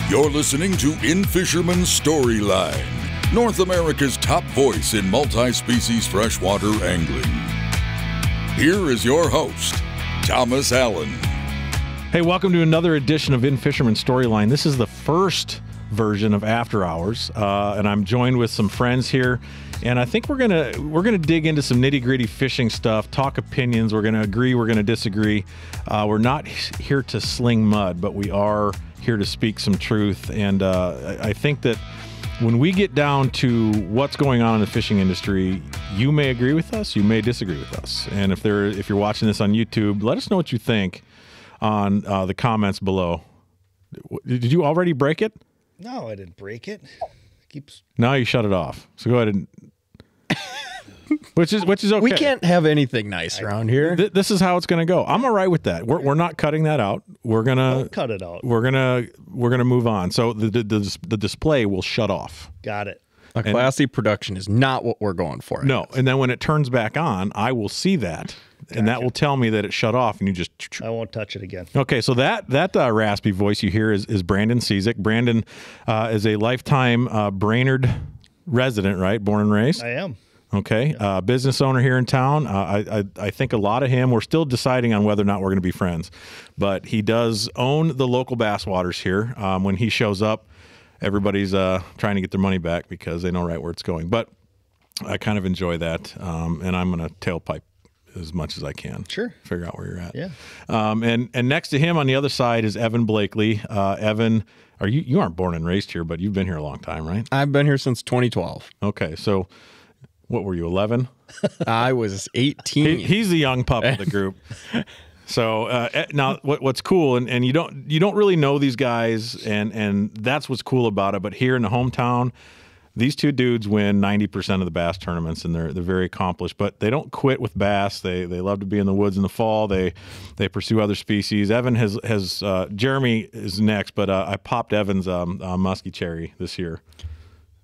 You're listening to In-Fisherman Storyline, North America's top voice in multi-species freshwater angling. Here is your host, Thomas Allen. Hey, welcome to another edition of In-Fisherman Storyline. This is the first version of After Hours, and I'm joined with some friends here. And I think we're gonna dig into some nitty-gritty fishing stuff, talk opinions. We're gonna agree, we're gonna disagree. We're not here to sling mud, but we are here to speak some truth. And I think that when we get down to what's going on in the fishing industry, you may agree with us, you may disagree with us. And if you're watching this on YouTube, let us know what you think on the comments below. Did you already break it? No, I didn't break it. Now you shut it off. So go ahead and which is okay. We can't have anything nice around here. This is how it's going to go. I'm all right with that. We're not cutting that out. We're gonna Don't cut it out. We're gonna move on. So the display will shut off. Got it. A classy production is not what we're going for. No, and then when it turns back on, I will see that, and that will tell me that it shut off, and you just. I won't touch it again. Okay, so that raspy voice you hear is Brandon Cizik. Brandon is a lifetime Brainerd resident, right? Born and raised. I am. Okay, business owner here in town. I think a lot of him. We're still deciding on whether or not we're going to be friends, but he does own the local bass waters here. When he shows up, everybody's trying to get their money back because they know right where it's going. But I kind of enjoy that, and I'm going to tailpipe as much as I can. Sure. Figure out where you're at. Yeah. And next to him on the other side is Evan Blakely. Evan, you aren't born and raised here, but you've been here a long time, right? I've been here since 2012. Okay, so. What were you, 11? I was 18. He's the young pup of the group. So now, what's cool, and you don't really know these guys, and that's what's cool about it. But here in the hometown, these two dudes win 90% of the bass tournaments, and they're very accomplished. But they don't quit with bass. They love to be in the woods in the fall. They pursue other species. Evan has Jeremy is next, but I popped Evan's musky cherry this year.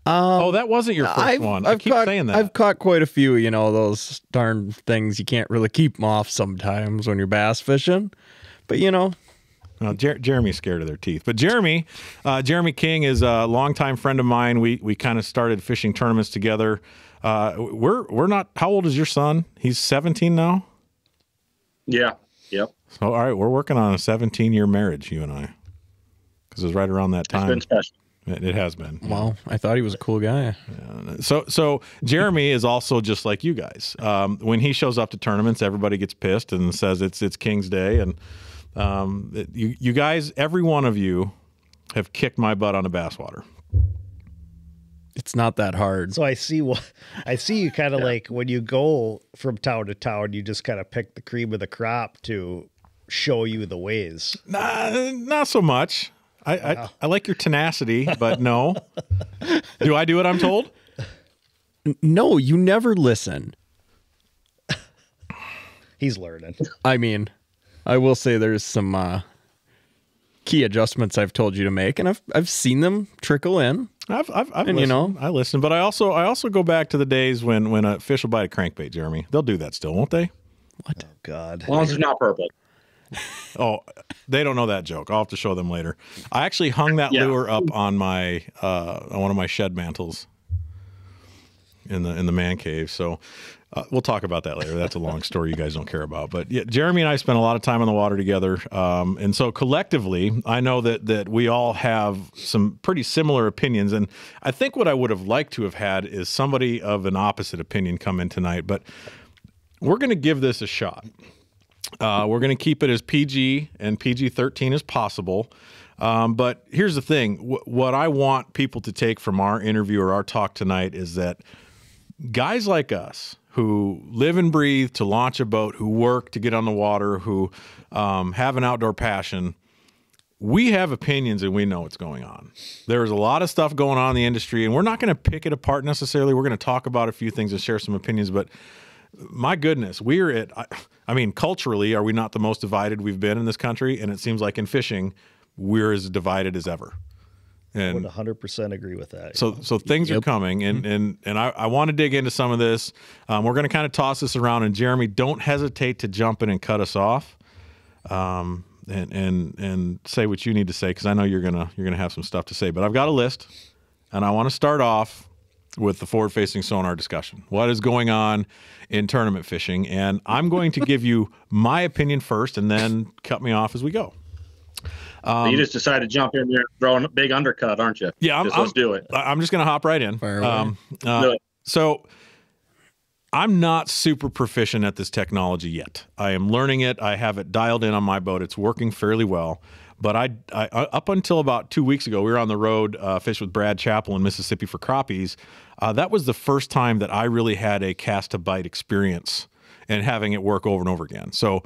That wasn't your first one. I keep saying that. I've caught quite a few, those darn things. You can't really keep them off sometimes when you're bass fishing. But, Well, Jeremy's scared of their teeth. But Jeremy King is a longtime friend of mine. We kind of started fishing tournaments together. We're not, how old is your son? He's 17 now? Yeah. Yep. So, all right, we're working on a 17-year marriage, you and I. Because it was right around that time. It's been special. It has been. Well, I thought he was a cool guy. Yeah. So Jeremy is also just like you guys. When he shows up to tournaments, everybody gets pissed and says it's King's Day. And you guys, every one of you, have kicked my butt on a bass water. It's not that hard. So I see you kind of like when you go from town to town, you just kind of pick the cream of the crop to show you the ways. Not so much. I like your tenacity, but no. Do I do what I'm told? No, you never listen. He's learning. I mean, I will say there's some key adjustments I've told you to make, and I've seen them trickle in. I've listened. I listen, but I also go back to the days when a fish will bite a crankbait, Jeremy. They'll do that still, won't they? What? Oh, God. As long as it's not purple. Oh, they don't know that joke. I'll have to show them later. I actually hung that lure up on my on one of my shed mantles in the man cave. So we'll talk about that later. That's a long story you guys don't care about. But yeah, Jeremy and I spent a lot of time on the water together, and so collectively, I know that we all have some pretty similar opinions. And I think what I would have liked to have had is somebody of an opposite opinion come in tonight. But we're going to give this a shot. We're going to keep it as PG and PG-13 as possible. But here's the thing. What I want people to take from our interview or our talk tonight is that guys like us who live and breathe to launch a boat, who work to get on the water, who have an outdoor passion, we have opinions and we know what's going on. There's a lot of stuff going on in the industry, and we're not going to pick it apart necessarily. We're going to talk about a few things and share some opinions, but my goodness, culturally, are we not the most divided we've been in this country? And it seems like in fishing, we're as divided as ever. And I would 100% agree with that. So things are coming, and I want to dig into some of this. We're going to kind of toss this around, and Jeremy, don't hesitate to jump in and cut us off. and say what you need to say, because I know you're gonna have some stuff to say. But I've got a list, and I want to start off with the forward-facing sonar discussion. What is going on in tournament fishing? And I'm going to give you my opinion first, and then cut me off as we go. You just decided to jump in there and throw a big undercut, aren't you? Yeah, let's do it. I'm just going to hop right in. Do it. So I'm not super proficient at this technology yet. I am learning it. I have it dialed in on my boat. It's working fairly well. But I up until about 2 weeks ago, we were on the road, fished with Brad Chappell in Mississippi for crappies. That was the first time that I really had a cast to bite experience and having it work over and over again. So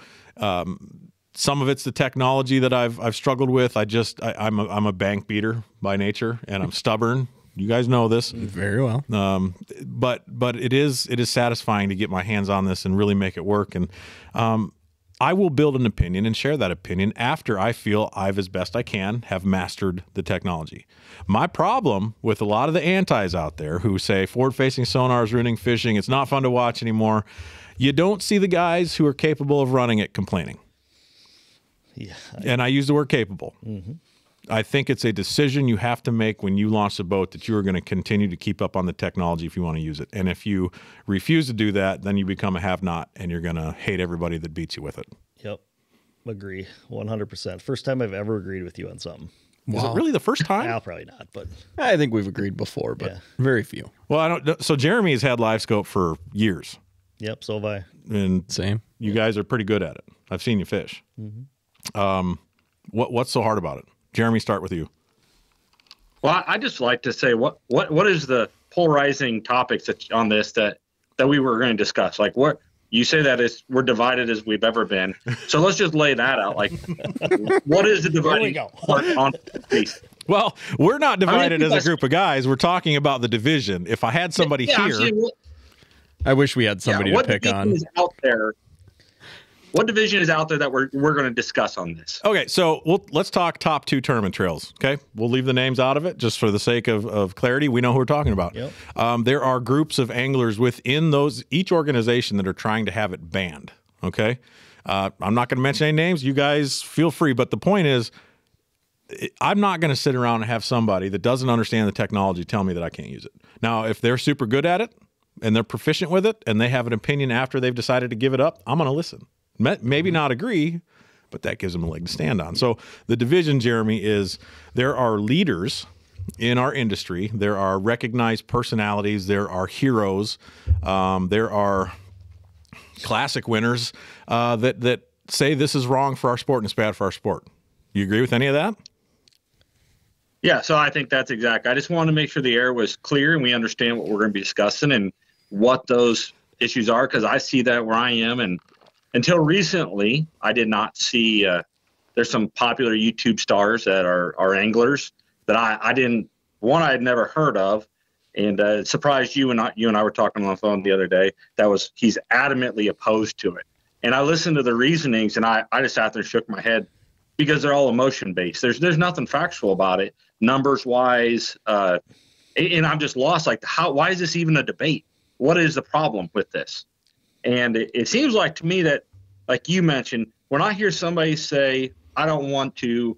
some of it's the technology that I've struggled with. I'm a bank beater by nature, and I'm stubborn. You guys know this very well. But it is satisfying to get my hands on this and really make it work. And I will build an opinion and share that opinion after I feel I've, as best I can, have mastered the technology. My problem with a lot of the antis out there who say forward-facing sonar is ruining fishing, it's not fun to watch anymore, you don't see the guys who are capable of running it complaining. Yeah. And I use the word capable. Mm-hmm. I think it's a decision you have to make when you launch a boat that you are going to continue to keep up on the technology if you want to use it. And if you refuse to do that, then you become a have-not, and you're going to hate everybody that beats you with it. Yep. Agree. 100%. First time I've ever agreed with you on something. Wow. Is it really the first time? Well, probably not, but I think we've agreed before, but very few. Well, I don't. So Jeremy has had live scope for years. Yep. So have I. And same. You guys are pretty good at it. I've seen you fish. Mm-hmm. What's so hard about it? Jeremy, start with you. Well, I just like to say what is the polarizing topics on this that we were going to discuss? Like, what you say that is we're divided as we've ever been. So let's just lay that out. Like, what is the dividing part on this? Well, we're not divided as a group of guys. We're talking about the division. If I had somebody here, I wish we had somebody to pick on. Is out there? What division is out there that we're going to discuss on this? Okay, so let's talk top 2 tournament trails, okay? We'll leave the names out of it just for the sake of clarity. We know who we're talking about. Yep. There are groups of anglers within each organization that are trying to have it banned, okay? I'm not going to mention any names. You guys feel free, but the point is I'm not going to sit around and have somebody that doesn't understand the technology tell me that I can't use it. Now, if they're super good at it and they're proficient with it and they have an opinion after they've decided to give it up, I'm going to listen. Maybe not agree, but that gives them a leg to stand on. So the division, Jeremy, is there are leaders in our industry. There are recognized personalities. There are heroes. There are classic winners that say this is wrong for our sport and it's bad for our sport. You agree with any of that? Yeah, so I think that's exact. I just wanted to make sure the air was clear and we understand what we're going to be discussing and what those issues are, because I see that where I am. And until recently, I did not see there's some popular YouTube stars that are anglers that I had never heard of. And it surprised you and I were talking on the phone the other day. He's adamantly opposed to it. And I listened to the reasonings and I just sat there and shook my head because they're all emotion based. There's nothing factual about it, numbers wise. And I'm just lost. Like, why is this even a debate? What is the problem with this? And it seems like to me that, like you mentioned, when I hear somebody say, I don't want to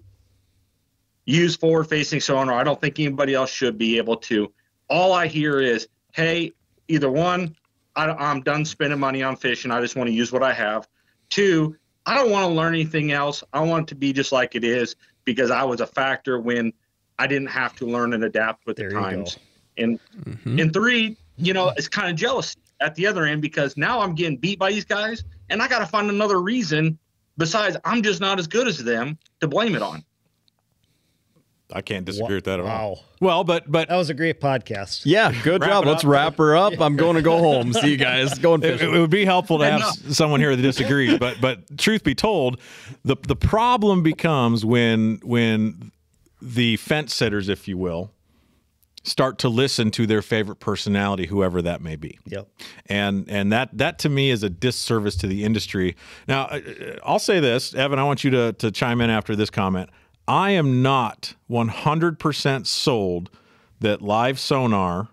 use forward-facing sonar, I don't think anybody else should be able to, all I hear is, hey, either one, I'm done spending money on fishing. I just want to use what I have. 2, I don't want to learn anything else. I want it to be just like it is because I was a factor when I didn't have to learn and adapt with the times. And 3, it's kind of jealousy at the other end because now I'm getting beat by these guys and I got to find another reason besides I'm just not as good as them to blame it on. I can't disagree with that at all. Wow. Well, but that was a great podcast. Yeah, good job. Let's wrap her up. I'm going to go home. See you guys. Go and fish. It would be helpful to have someone here that disagrees. But truth be told, the problem becomes when the fence sitters, if you will, start to listen to their favorite personality, whoever that may be. Yep. And that to me is a disservice to the industry. Now, I'll say this, Evan, I want you to chime in after this comment. I am not 100% sold that live sonar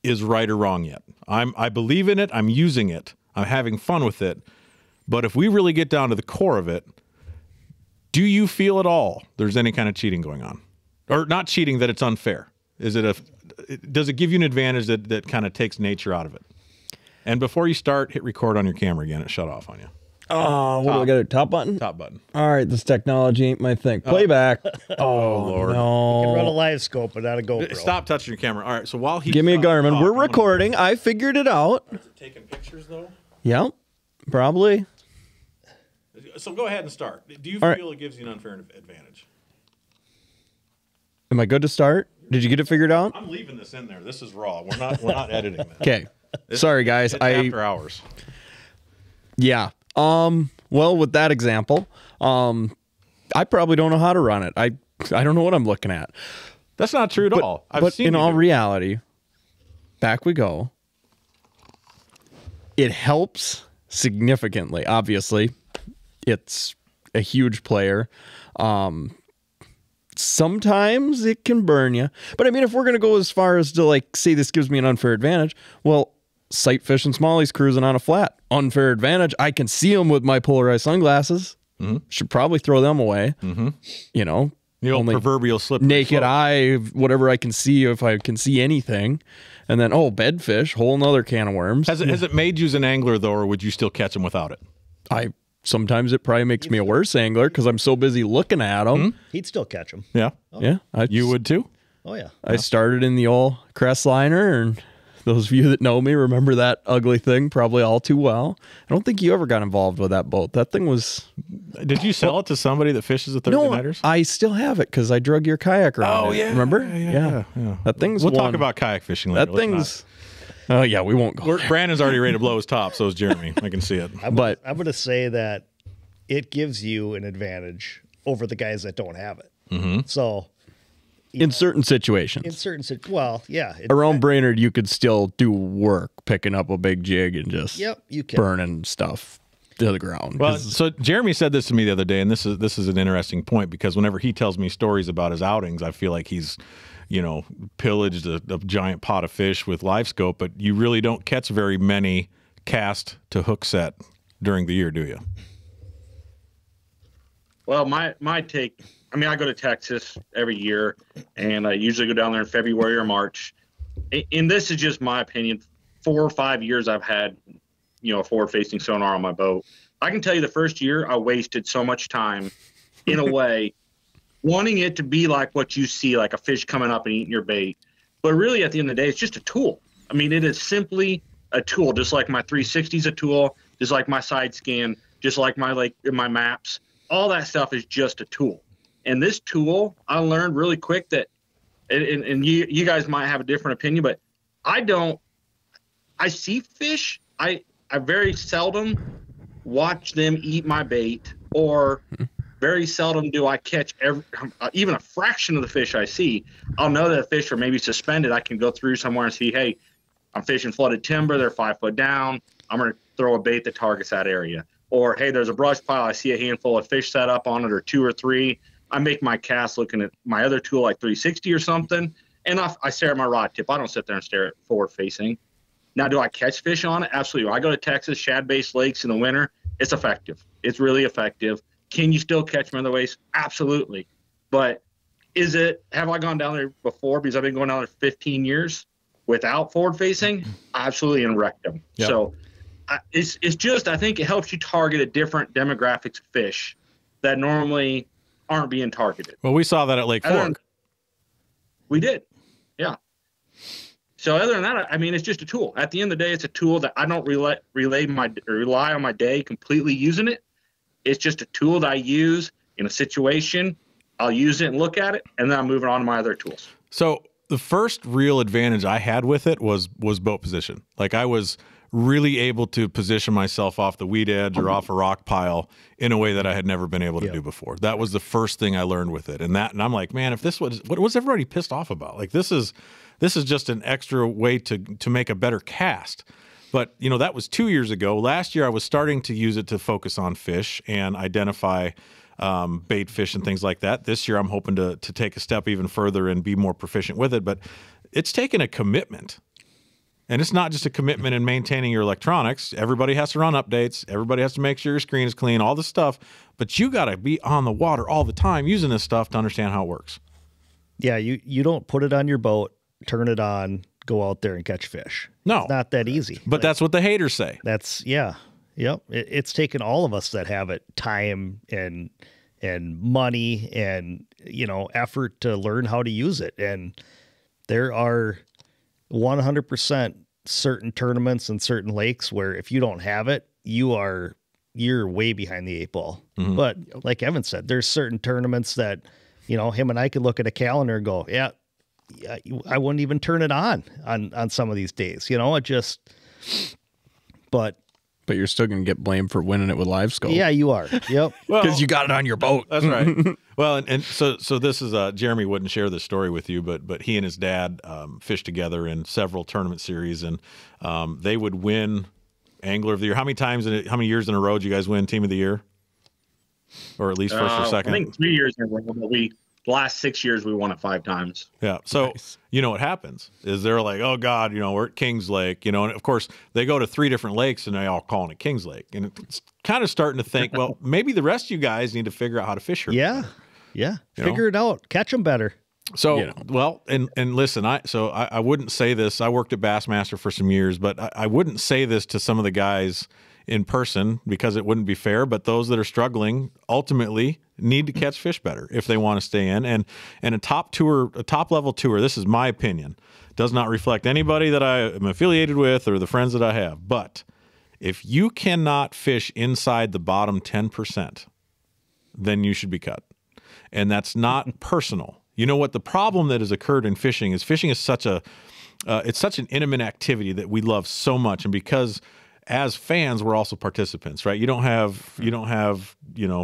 is right or wrong yet. I believe in it. I'm using it. I'm having fun with it. But if we really get down to the core of it, do you feel at all there's any kind of cheating going on? Or not cheating, that it's unfair? Does it give you an advantage that kind of takes nature out of it? And before you start, hit record on your camera again. It shut off on you. Oh, what do I got? A top button? Top button. All right, this technology ain't my thing. Playback. Oh, Lord. No. You can run a live scope, but not a GoPro. Stop touching your camera. All right, so while he... Give me a Garmin. We're recording. I figured it out. Is it taking pictures, though? Yep, probably. So go ahead and start. Do you feel it gives you an unfair advantage? Am I good to start? Did you get it figured out? I'm leaving this in there. This is raw. We're not editing this. Okay. Sorry, guys. It's after hours. Yeah. Well, with that example, I probably don't know how to run it. I don't know what I'm looking at. That's not true at all. But in all reality, back we go. It helps significantly. Obviously, it's a huge player. Sometimes it can burn you. But I mean, if we're going to go as far as to like say this gives me an unfair advantage, well, sight fishing smallies cruising on a flat. Unfair advantage. I can see them with my polarized sunglasses. Should probably throw them away. You know, the old proverbial slip. Naked eye, whatever I can see, if I can see anything. And then, bedfish, whole nother can of worms. Has it made you an angler, though, or would you still catch them without it? Sometimes it probably makes me a worse angler because I'm so busy looking at them. He'd still catch them. Yeah. Yeah. You would, too? Oh, yeah. I started in the old crest liner, and those of you that know me remember that ugly thing probably all too well. I don't think you ever got involved with that boat. That thing was... Did you sell it to somebody that fishes at Thursday Nighters? I still have it because I drug your kayak around. Oh, yeah. Remember? Yeah. That thing's We'll talk about kayak fishing later. That thing's... Oh, yeah, we won't go. Brandon's already ready to blow his top, so is Jeremy. I can see it. I'm going to say that it gives you an advantage over the guys that don't have it. So... In certain situations. Well, yeah. Around Brainerd, you could still do work picking up a big jig and just you can. burning stuff to the ground. Well, so Jeremy said this to me the other day, and this is an interesting point because whenever he tells me stories about his outings, I feel like he's, pillaged a giant pot of fish with live scope, but you really don't catch very many cast to hook set during the year, do you? Well, my take, I go to Texas every year, and I usually go down there in February or March. And this is just my opinion. 4 or 5 years I've had, a forward-facing sonar on my boat. I can tell you the first year I wasted so much time, in a way, wanting it to be like what you see, like a fish coming up and eating your bait. But really, at the end of the day, it's just a tool. It is simply a tool, just like my 360 is a tool, just like my side scan, just like my maps. All that stuff is just a tool. And this tool, I learned really quick that, and you guys might have a different opinion, but I see fish. I very seldom watch them eat my bait, or very seldom do I catch even a fraction of the fish I see. I'll know that the fish are maybe suspended. I can go through somewhere and see, hey, I'm fishing flooded timber. They're 5 foot down. I'm going to throw a bait that targets that area. Or, hey, there's a brush pile. I see a handful of fish set up on it, or 2 or 3. I make my cast looking at my other tool, like 360 or something, and I stare at my rod tip. I don't sit there and stare at forward facing. Now, do I catch fish on it? Absolutely. When I go to Texas, shad-based lakes in the winter, it's effective. It's really effective. Can you still catch them in other ways? Absolutely. But have I gone down there before? Because I've been going down there 15 years without forward facing? Absolutely, and wrecked them. Yep. So it's just, I think it helps you target a different demographics of fish that normally aren't being targeted. Well, we saw that at Lake Fork. We did. Yeah. So other than that, it's just a tool. At the end of the day, it's a tool that I don't rely on my day completely using it. It's just a tool that I use in a situation. I'll use it and look at it, and then I'm moving on to my other tools. So the first real advantage I had with it was boat position. Like, I was really able to position myself off the weed edge or off a rock pile in a way that I had never been able to do before. That was the first thing I learned with it. And I'm like, man, if this was, what was everybody pissed off about? Like, this is just an extra way to make a better cast. But, that was 2 years ago. Last year, I was starting to use it to focus on fish and identify bait fish and things like that. This year, I'm hoping to take a step even further and be more proficient with it. But it's taken a commitment. And it's not just a commitment in maintaining your electronics. Everybody has to run updates. Everybody has to make sure your screen is clean, all this stuff. But you got to be on the water all the time using this stuff to understand how it works. Yeah, you don't put it on your boat, turn it on, go out there and catch fish. No. It's not that easy. But that's what the haters say. That's, yeah. Yep. It's taken all of us that have it time and money and, effort to learn how to use it. And there are 100% certain tournaments and certain lakes where if you don't have it, you're way behind the 8 ball. Mm-hmm. But like Evan said, there's certain tournaments that, him and I could look at a calendar and go, yeah, I wouldn't even turn it on some of these days, but you're still going to get blamed for winning it with live scope. Yeah, you are. Yep. Because you got it on your boat. That's right. Well, and so this is Jeremy wouldn't share this story with you, but he and his dad fished together in several tournament series, and they would win Angler of the Year. How many years in a row did you guys win Team of the Year, or at least first or second? I think 3 years in a row, but the last 6 years we won it 5 times. Yeah. So nice. What happens is they're like, oh God, we're at Kings Lake, and of course they go to 3 different lakes and they all calling it Kings Lake, and it's kind of starting to think, well, maybe the rest of you guys need to figure out how to fish here. Yeah. Yeah. Figure it out. Catch them better. So, well, and listen, I wouldn't say this. I worked at Bassmaster for some years, but I wouldn't say this to some of the guys in person because it wouldn't be fair. But those that are struggling ultimately need to catch fish better if they want to stay in. And a top level tour, this is my opinion, does not reflect anybody that I am affiliated with or the friends that I have. But if you cannot fish inside the bottom 10%, then you should be cut. And that's not personal. You know what the problem that has occurred in fishing is such it's such an intimate activity that we love so much, and because as fans we're also participants, right? You don't have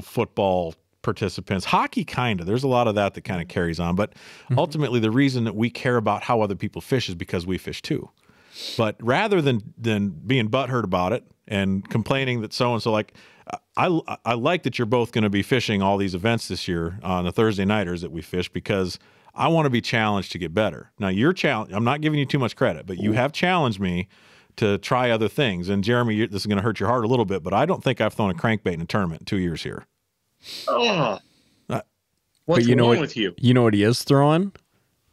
football participants, hockey kind of. There's a lot of that kind of carries on, but ultimately the reason that we care about how other people fish is because we fish too. But rather than being butthurt about it and complaining that so and so, like I like that you're both going to be fishing all these events this year on the Thursday nighters that we fish, because I want to be challenged to get better. Now you're challenged. I'm not giving you too much credit, but you have challenged me to try other things. And Jeremy, this is going to hurt your heart a little bit, but I don't think I've thrown a crankbait in a tournament in 2 years here. Oh, what's wrong with you? You know what he is throwing?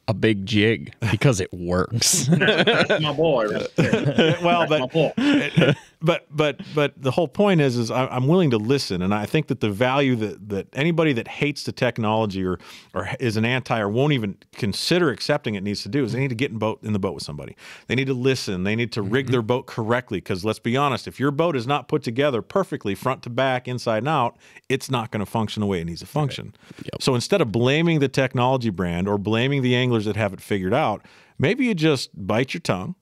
A big jig, because it works. That's my boy. Right there. Well, but the whole point is I'm willing to listen, and I think that the value that anybody that hates the technology or is an anti or won't even consider accepting it needs to do is they need to get in the boat with somebody. They need to listen. They need to rig their boat correctly, because let's be honest, if your boat is not put together perfectly front to back, inside and out, it's not going to function the way it needs to function. Right. Yep. So instead of blaming the technology brand or blaming the anglers that have it figured out, maybe you just bite your tongue,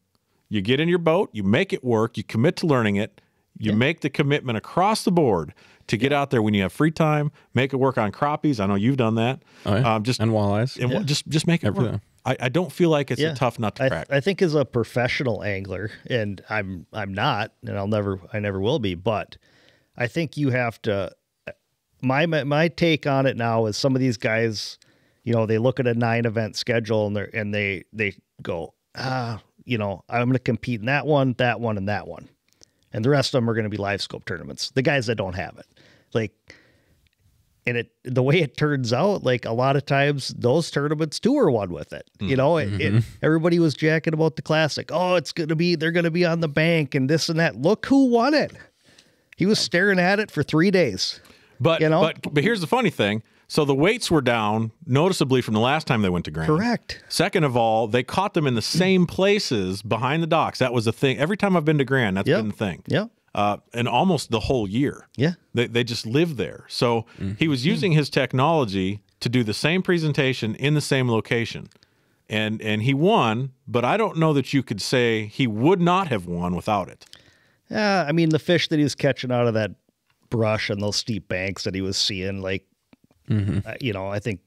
you get in your boat, you make it work, you commit to learning it, you make the commitment across the board to get out there when you have free time, make it work on crappies. I know you've done that. Oh, yeah. And walleyes. And just make it work. I don't feel like it's a tough nut to crack. I think as a professional angler, and I'm not, and I never will be, but I think you have to, my take on it now is some of these guys, they look at a 9-event schedule and they go, I'm going to compete in that one, and that one. And the rest of them are going to be live scope tournaments. The guys that don't have it, the way it turns out, like a lot of times those tournaments too are won with it. Everybody was jacking about the classic. Oh, they're going to be on the bank and this and that. Look who won it. He was staring at it for 3 days. But here's the funny thing. So the weights were down noticeably from the last time they went to Grand. Correct. Second of all, they caught them in the same places behind the docks. That was the thing. Every time I've been to Grand, that's been the thing. Yeah. And almost the whole year. Yeah. They just lived there. So he was using his technology to do the same presentation in the same location. And he won, but I don't know that you could say he would not have won without it. Yeah, I mean, the fish that he was catching out of that brush and those steep banks that he was seeing, like, I think,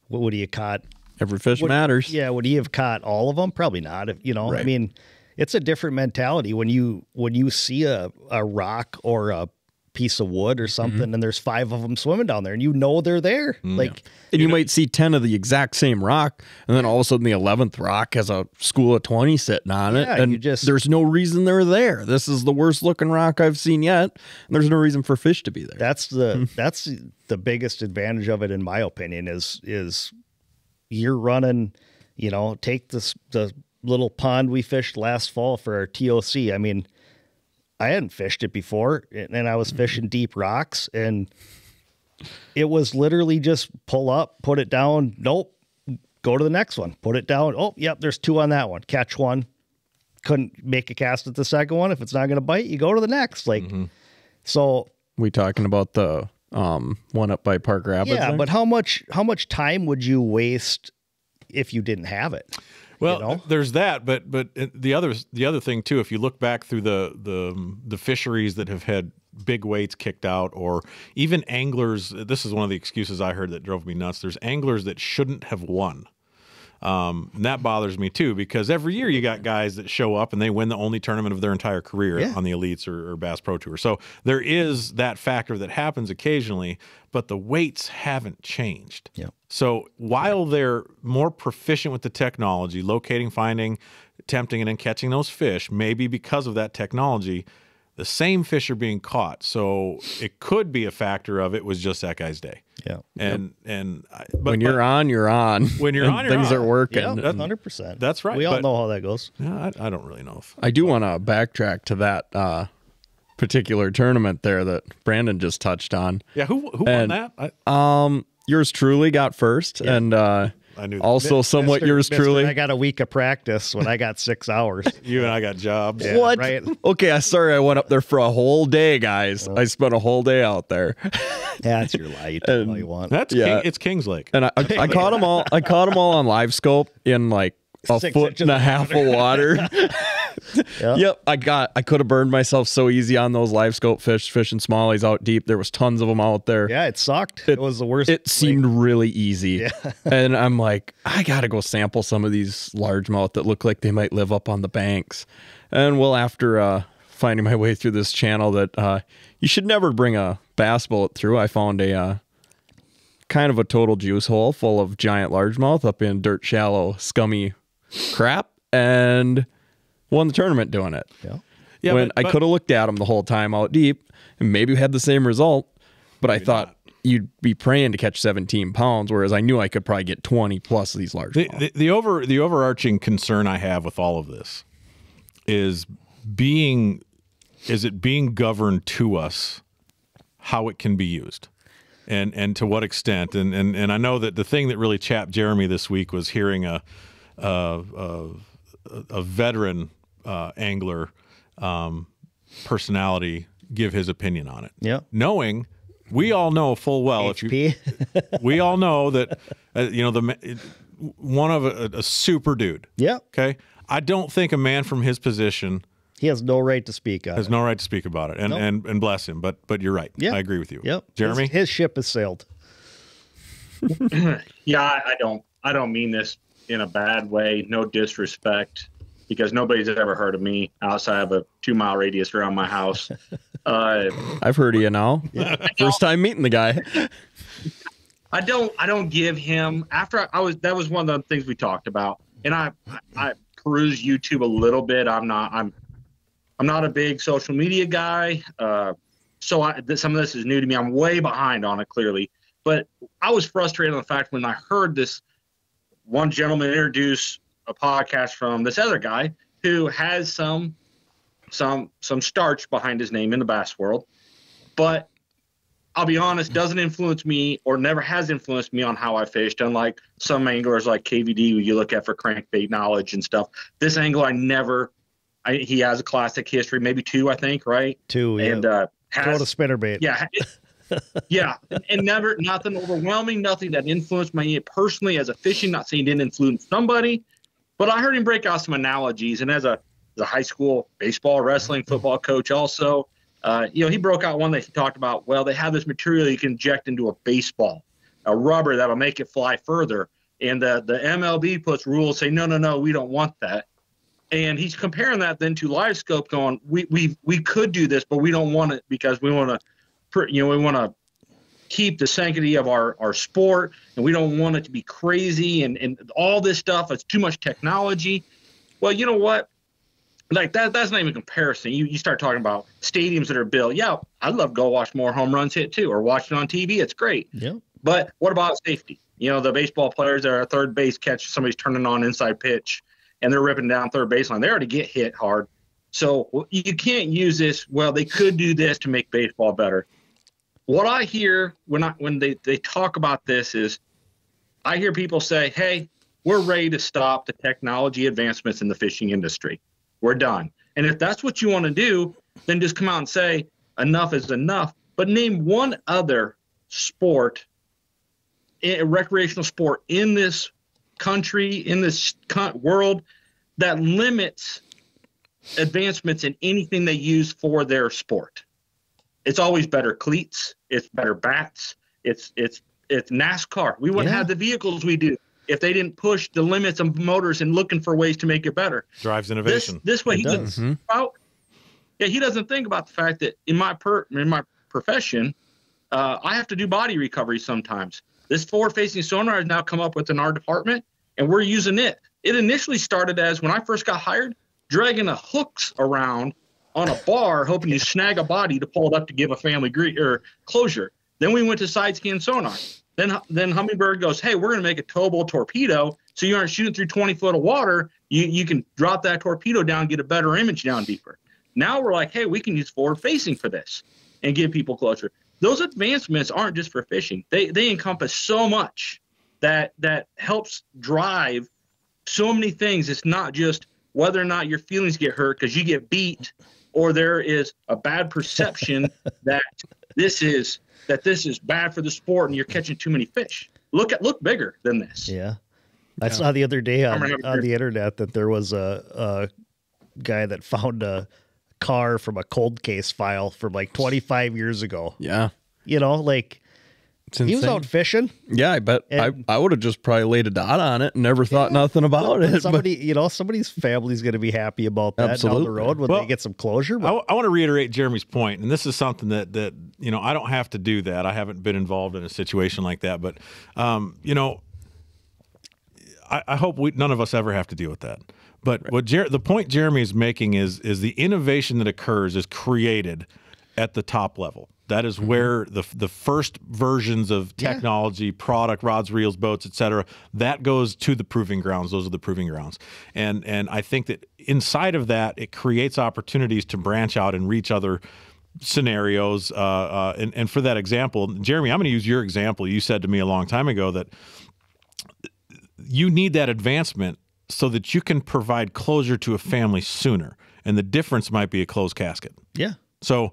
what would he have caught? Every fish matters. Yeah, would he have caught all of them? Probably not. Right. I mean, it's a different mentality when you see a rock or a piece of wood or something, and there's 5 of them swimming down there, and you know they're there. Like, and you might see 10 of the exact same rock, and then all of a sudden the 11th rock has a school of 20 sitting on it, and there's no reason they're there. This is the worst looking rock I've seen yet, and there's no reason for fish to be there. That's the biggest advantage of it, in my opinion, is you're running, take the little pond we fished last fall for our TOC. I mean, I hadn't fished it before, and I was fishing deep rocks, and it was literally just pull up, put it down. Nope. Go to the next one. Put it down. Oh, yep. There's 2 on that one. Catch one. Couldn't make a cast at the second one. If it's not going to bite, you go to the next. Like, so we talking about the one up by Park Rapids? Yeah. But how much time would you waste if you didn't have it? Well, there's that, but the other thing too, if you look back through the fisheries that have had big weights kicked out, or even anglers, this is one of the excuses I heard that drove me nuts. There's anglers that shouldn't have won. And that bothers me too, because every year you got guys that show up and they win the only tournament of their entire career on the Elites or Bass Pro Tour. So there is that factor that happens occasionally, but the weights haven't changed. Yep. So while they're more proficient with the technology, locating, finding, tempting, and then catching those fish, maybe because of that technology, the same fish are being caught. So it could be a factor of it was just that guy's day. Yeah. But when you're on, you're on. When you're on, things are working. Yeah, 100%. That's right. We all know how that goes. Yeah, I don't really know. I do want to backtrack to that particular tournament there that Brandon just touched on. Yeah, who won that? Yours truly got first, and I knew that. Also somewhat yours truly. I got a week of practice when I got 6 hours. You and I got jobs. Yeah, what? Right? Okay, sorry I went up there for a whole day, guys. I spent a whole day out there. That's your light. All you want. It's Kings Lake. And I caught them all. I caught them all on live scope in like a 6 foot inches and a half of water. Yep. I could have burned myself so easy on those live scope fish, fishing smallies out deep. There was tons of them out there. Yeah, it sucked. It was the worst. It seemed really easy. Yeah. And I'm like, I got to go sample some of these largemouth that look like they might live up on the banks. And well, after finding my way through this channel that you should never bring a bass boat through, I found a kind of a total juice hole full of giant largemouth up in dirt shallow, scummy crap, and won the tournament doing it. Yeah. When I could have looked at them the whole time out deep and maybe had the same result, but I thought you'd be praying to catch 17 pounds, whereas I knew I could probably get 20 plus of these large. The overarching concern I have with all of this is it being governed to us how it can be used, and to what extent. And I know that the thing that really chapped Jeremy this week was hearing a veteran angler personality give his opinion on it. Yeah. Knowing we all know full well we all know that one of a super dude. Yeah. Okay. I don't think a man from his position He has no right to speak on it. Has no right to speak about it. And bless him. But you're right. Yeah. I agree with you. Yep. Jeremy? His ship has sailed. Yeah, I don't mean this in a bad way. No disrespect, because nobody's ever heard of me outside of a 2-mile radius around my house. I've heard of you now. Yeah. First time meeting the guy. I don't give him, after that was one of the things we talked about. And I peruse YouTube a little bit. I'm not a big social media guy. So some of this is new to me. I'm way behind on it, clearly. But I was frustrated on the fact when I heard this one gentleman introduce a podcast from this other guy who has some starch behind his name in the bass world. But I'll be honest, doesn't influence me or never has influenced me on how I fished, unlike some anglers like KVD who you look at for crankbait knowledge and stuff. This angler, he has a classic history, maybe 2, I think, right? 2, yeah. And throw the spinnerbait. Yeah. Yeah. And nothing overwhelming, nothing that influenced me personally as a fishing, not saying it didn't influence somebody, but I heard him break out some analogies. And as a high school baseball, wrestling, football coach also, he broke out one that he talked about. Well, they have this material you can inject into a baseball, a rubber that'll make it fly further. And the MLB puts rules saying, no, we don't want that. And he's comparing that then to live scope, going, we could do this, but we don't want it because we want to we want to keep the sanctity of our sport, and we don't want it to be crazy and all this stuff. It's too much technology. Well, you know what? Like that's not even a comparison. You start talking about stadiums that are built. Yeah, I'd love to go watch more home runs hit too, or watch it on TV. It's great. Yeah. But what about safety? The baseball players that are third base catch, somebody's turning on inside pitch and they're ripping down third baseline. They already get hit hard. So you can't use this. Well, they could do this to make baseball better. What I hear when they talk about this is I hear people say, hey, we're ready to stop the technology advancements in the fishing industry. We're done. And if that's what you want to do, then just come out and say enough is enough. But name one other sport, a recreational sport in this country, in this world, that limits advancements in anything they use for their sport. It's always better cleats. It's better bats. It's NASCAR. We wouldn't have the vehicles we do if they didn't push the limits of motors and looking for ways to make it better. Drives innovation. This way he doesn't think about. Yeah, he doesn't think about the fact that in my profession, I have to do body recovery sometimes. This forward-facing sonar has now come up within our department, and we're using it. It initially started as, when I first got hired, dragging the hooks around on a bar, hoping to snag a body to pull it up to give a family closure. Then we went to side scan sonar. Then Humminbird goes, hey, we're going to make a towable torpedo, so you aren't shooting through 20 foot of water. You can drop that torpedo down, get a better image down deeper. Now we're like, hey, we can use forward-facing for this and give people closure. Those advancements aren't just for fishing. They encompass so much that helps drive so many things. It's not just whether or not your feelings get hurt because you get beat, or there is a bad perception that this is bad for the sport and you're catching too many fish. Look bigger than this. Yeah. I saw the other day on the internet that there was a guy that found a car from a cold case file from like 25 years ago. Yeah. He was out fishing. Yeah, I bet I would have just probably laid a dot on it and never thought nothing about it. Somebody's family's going to be happy about that down the road when they get some closure. I want to reiterate Jeremy's point, and this is something that I don't have to do that. I haven't been involved in a situation like that, but I hope none of us ever have to deal with that. But the point Jeremy is making is the innovation that occurs is created at the top level. That is where the first versions of technology, product, rods, reels, boats, etc., that goes to the proving grounds. Those are the proving grounds. And I think that inside of that, it creates opportunities to branch out and reach other scenarios. And for that example, Jeremy, I'm going to use your example. You said to me a long time ago that you need that advancement so that you can provide closure to a family sooner. And the difference might be a closed casket. Yeah. So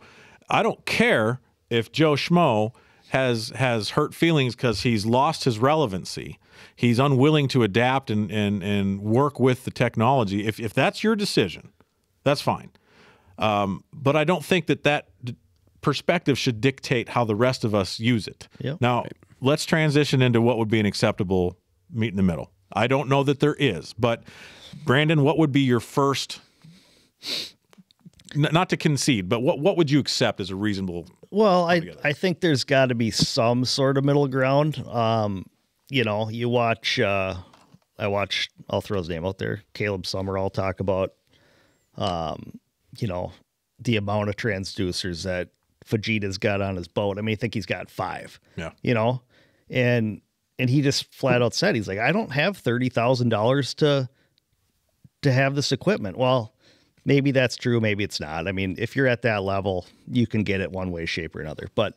I don't care if Joe Schmo has hurt feelings because he's lost his relevancy. He's unwilling to adapt and work with the technology. If that's your decision, that's fine. But I don't think that perspective should dictate how the rest of us use it. Yep. Now, let's transition into what would be an acceptable meet in the middle. I don't know that there is, but Brandon, what would be your first, not to concede, but what would you accept as a reasonable? Well, I think there's got to be some sort of middle ground. You watch, I'll throw his name out there, Caleb Summerall talk about, the amount of transducers that Fujita's got on his boat. I mean, I think he's got 5. Yeah. And he just flat out said, he's like, I don't have $30,000 to have this equipment. Well, maybe that's true. Maybe it's not. I mean, if you're at that level, you can get it one way, shape, or another. But,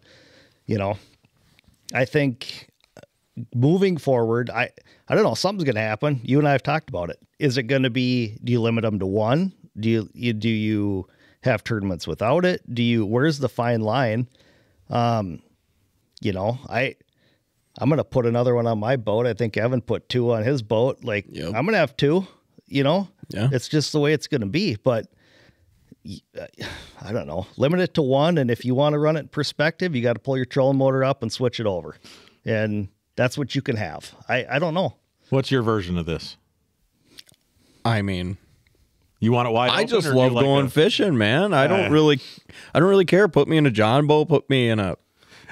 I think moving forward, I don't know, something's going to happen. You and I have talked about it. Is it going to be, do you limit them to one? Do you have tournaments without it? Where's the fine line? I'm going to put another one on my boat. I think Evan put 2 on his boat. I'm going to have 2, Yeah. It's just the way it's going to be. But I don't know, limit it to 1. And if you want to run it in perspective, you got to pull your trolling motor up and switch it over. And that's what you can have. I don't know. What's your version of this? I mean, You want it wide open? I just or do you love like going fishing, man. I don't really care. Put me in a John boat, put me in a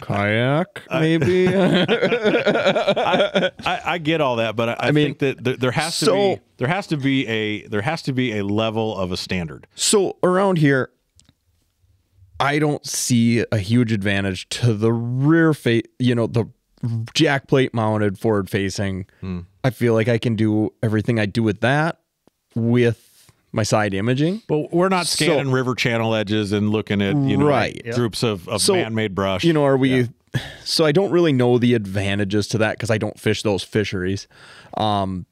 kayak, maybe. I get all that, but I mean, think that there has to be a level of a standard. So around here, I don't see a huge advantage to the rear face, the jack plate mounted forward facing. I feel like I can do everything I do with that with my side imaging. But we're not scanning river channel edges and looking at, groups of man-made brush. Are we... Yeah. So I don't really know the advantages to that because I don't fish those fisheries. So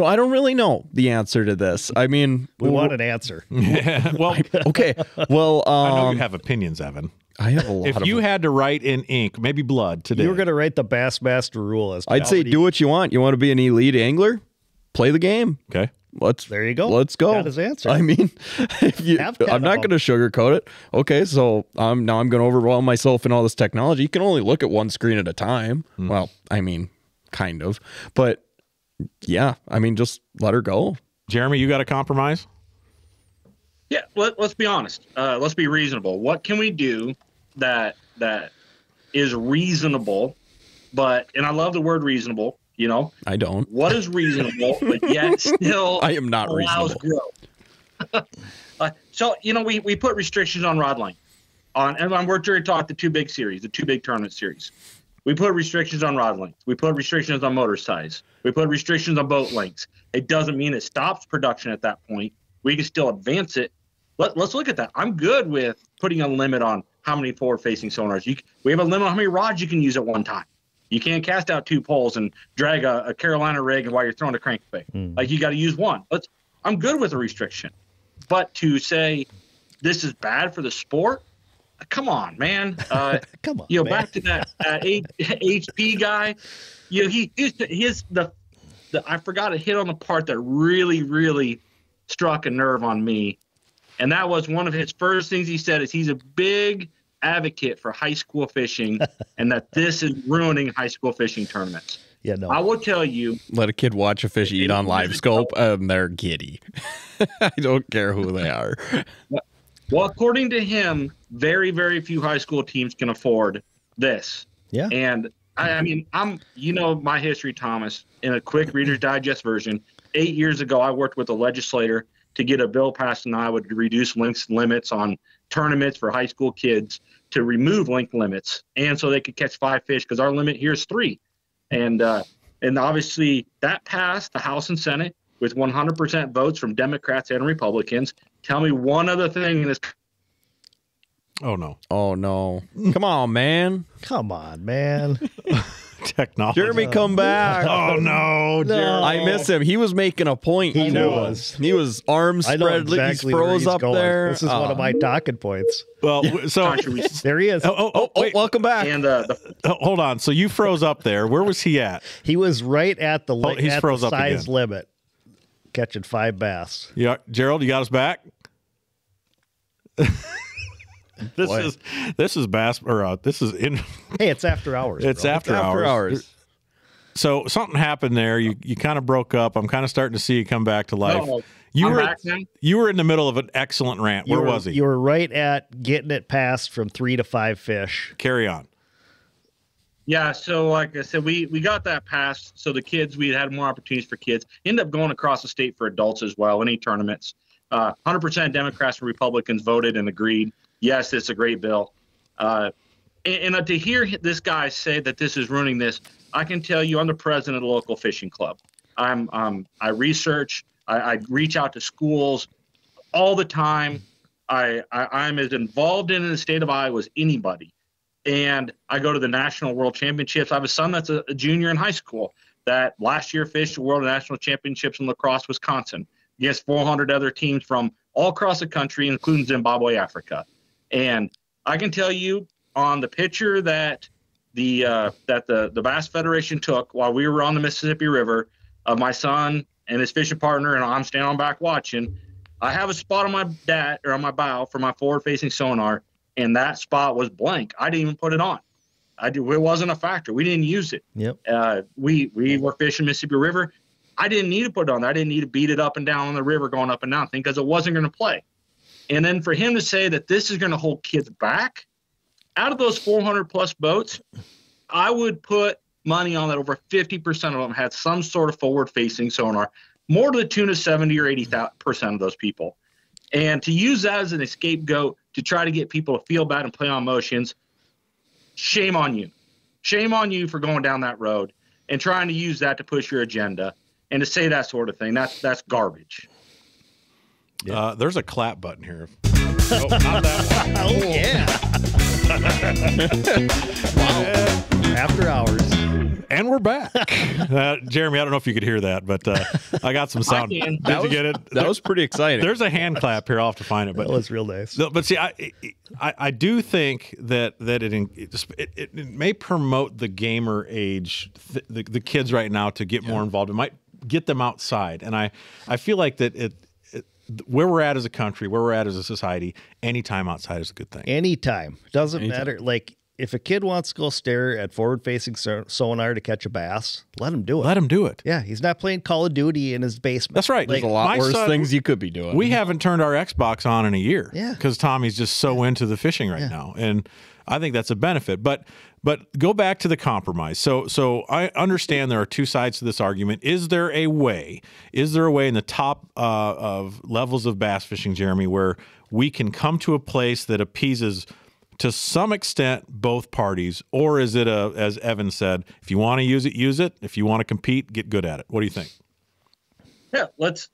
I don't really know the answer to this. I mean... We want an answer. Well, okay. Well, I know you have opinions, Evan. I have a lot If you had to write in ink, maybe blood today. You were going to write the Bassmaster rule. I'd say do what you want. You want to be an elite angler? Play the game. Okay. There you go. Let's go. Got his answer. I mean, I'm not going to sugarcoat it. Okay, so now I'm going to overwhelm myself in all this technology. You can only look at one screen at a time. Well, I mean, kind of. But yeah, I mean, just let her go. Jeremy, you got a compromise? Yeah, let's be honest. Let's be reasonable. What can we do that is reasonable? And I love the word reasonable. I don't. What is reasonable, but yet still I am not allows reasonable. growth? So we put restrictions on rod length. And we're trying to talk the two big series, the two big tournament series. We put restrictions on rod length. We put restrictions on motor size. We put restrictions on boat lengths. It doesn't mean it stops production at that point. We can still advance it. Let's look at that. I'm good with putting a limit on how many forward-facing sonars. We have a limit on how many rods you can use at one time. You can't cast out two poles and drag a Carolina rig while you're throwing a crankbait. Like, you got to use one. I'm good with a restriction. But to say this is bad for the sport, come on, man. Come on, man. Back to that HP guy. I forgot to hit on the part that really, really struck a nerve on me. And that was one of his first things he said is he's a big advocate for high school fishing and that this is ruining high school fishing tournaments. Yeah, no. I will tell you. Let a kid watch a fish eat on live scope and they're giddy. I don't care who they are. Well, according to him, very, very few high school teams can afford this. Yeah. And I mean, my history, Thomas, in a quick Reader's Digest version, 8 years ago, I worked with a legislator to get a bill passed in Iowa to reduce length limits on tournaments for high school kids, to remove length limits, and so they could catch 5 fish because our limit here is 3. And obviously that passed the House and Senate with 100% votes from Democrats and Republicans. Tell me one other thing in this. Oh no! Come on, man! Technology. Jeremy, come back! Oh no, Jeremy! I miss him. He was making a point. He was. He was arms I know spread. exactly he froze up going. there. This is one of my talking points. Well, so there he is. Oh, wait. Welcome back. And hold on. So you froze up there. Where was he at? He was right at the size again. limit, catching 5 bass. Yeah, Gerald, you got us back. This is bass or this is in. Hey, it's after hours. It's after hours. So something happened there. You kind of broke up. I'm kind of starting to see you come back to life. No, you were in the middle of an excellent rant. Where was he? You were right at getting it passed from 3 to 5 fish. Carry on. Yeah, so like I said, we got that passed. So the kids, we had more opportunities for kids. Ended up going across the state for adults as well. Any tournaments. 100% Democrats and Republicans voted and agreed. Yes, it's a great bill. And to hear this guy say that this is ruining this, I can tell you I'm the president of the local fishing club. I research. I reach out to schools all the time. I'm as involved in the state of Iowa as anybody. And I go to the national world championships. I have a son that's a junior in high school that last year fished the world national championships in La Crosse, Wisconsin, against 400 other teams from all across the country, including Zimbabwe, Africa. And I can tell you on the picture that the Bass Federation took while we were on the Mississippi River of my son and his fishing partner, and I'm standing on back watching, I have a spot on my bow for my forward-facing sonar, and that spot was blank. I didn't even put it on. It wasn't a factor. We didn't use it. Yep. We were fishing Mississippi River. I didn't need to put it on there. I didn't need to beat it up and down on the river going up and down thing because it wasn't going to play. And then for him to say that this is going to hold kids back, out of those 400 plus boats, I would put money on that over 50% of them had some sort of forward facing sonar, more to the tune of 70 or 80% of those people. And to use that as an scapegoat to try to get people to feel bad and play on emotions, shame on you. Shame on you for going down that road and trying to use that to push your agenda and to say that sort of thing. That's garbage. Yeah. There's a clap button here. Oh, not that one. Oh, yeah. Wow. After hours. And we're back. Jeremy, I don't know if you could hear that, but I got some sound. Did you get it? That was pretty exciting. There's a hand clap here. I'll have to find it. But that was real nice. But see, I do think that it may promote the gamer age, the kids right now, to get more involved. It might get them outside. And I feel like that where we're at as a country, where we're at as a society, anytime outside is a good thing. Anytime. Doesn't matter. Like, if a kid wants to go stare at forward-facing sonar to catch a bass, let him do it. Let him do it. Yeah, he's not playing Call of Duty in his basement. That's right. There's a lot worse things you could be doing. We haven't turned our Xbox on in a year. Yeah. Because Tommy's just so into the fishing right now. And I think that's a benefit. But go back to the compromise. So I understand there are two sides to this argument. Is there a way in the top of levels of bass fishing, Jeremy, where we can come to a place that appeases to some extent both parties? Or is it as Evan said, if you want to use it, use it. If you want to compete, get good at it. What do you think? Yeah, let's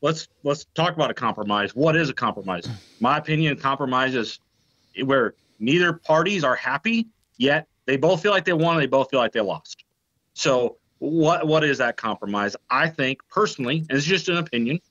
talk about a compromise. What is a compromise? My opinion, compromise is where neither parties are happy, yet they both feel like they won and they both feel like they lost. So what is that compromise? I think personally, and it's just an opinion,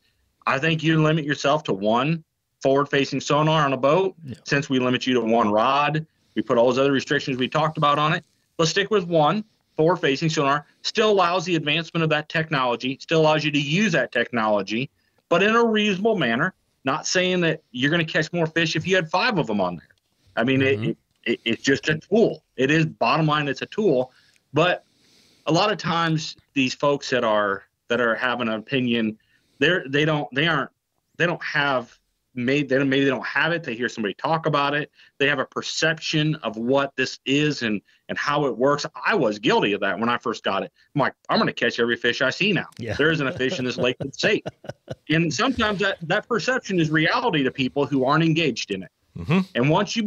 I think you limit yourself to one forward-facing sonar on a boat. Since we limit you to one rod, we put all those other restrictions we talked about on it. Let's stick with one forward-facing sonar. Still allows the advancement of that technology, still allows you to use that technology, but in a reasonable manner, not saying that you're going to catch more fish if you had 5 of them on there. I mean, it's just a tool. It is, bottom line, it's a tool. But a lot of times these folks that are having an opinion, they don't have maybe they don't have it. They hear somebody talk about it. They have a perception of what this is and how it works. I was guilty of that when I first got it. I'm like, I'm going to catch every fish I see now. Yeah. There isn't a fish in this lake that's safe. And sometimes that perception is reality to people who aren't engaged in it. Mm-hmm. And once you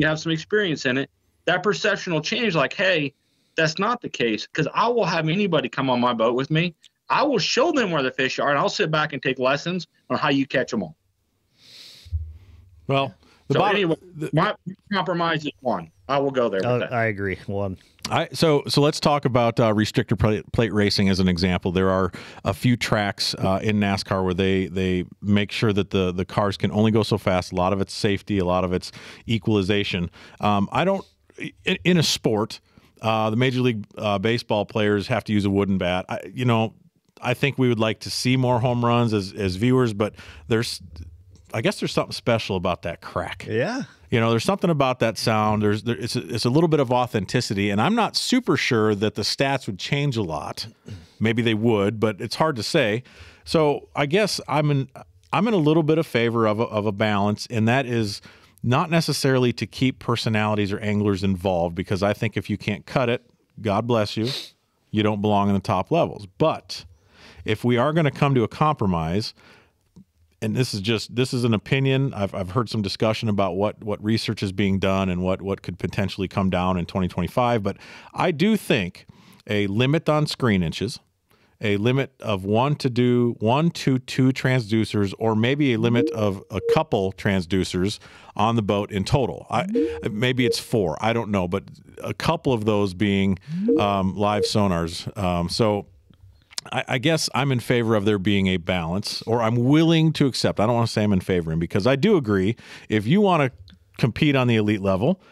have some experience in it, that perception will change. Like, hey, that's not the case, because I will have anybody come on my boat with me. I will show them where the fish are, and I'll sit back and take lessons on how you catch them all. Well, my compromise is one. I will go there with that. I agree. One. So let's talk about restrictor plate racing as an example. There are a few tracks in NASCAR where they make sure that the cars can only go so fast. A lot of it's safety, a lot of it's equalization. In a sport, the Major League Baseball players have to use a wooden bat. I think we would like to see more home runs as viewers, but I guess there's something special about that crack. Yeah. There's something about that sound. It's a little bit of authenticity, and I'm not super sure that the stats would change a lot. Maybe they would, but it's hard to say. So I guess I'm in a little bit of favor of a balance, and that is not necessarily to keep personalities or anglers involved, because I think if you can't cut it, God bless you, you don't belong in the top levels. But if we are going to come to a compromise, and this is an opinion. I've heard some discussion about what research is being done and what could potentially come down in 2025. But I do think a limit on screen inches, a limit of 1 to 2 transducers, or maybe a limit of a couple transducers on the boat in total. Maybe it's 4. I don't know, but a couple of those being live sonars. So I guess I'm in favor of there being a balance, or I'm willing to accept. I don't want to say I'm in favor, because I do agree, if you want to compete on the elite level,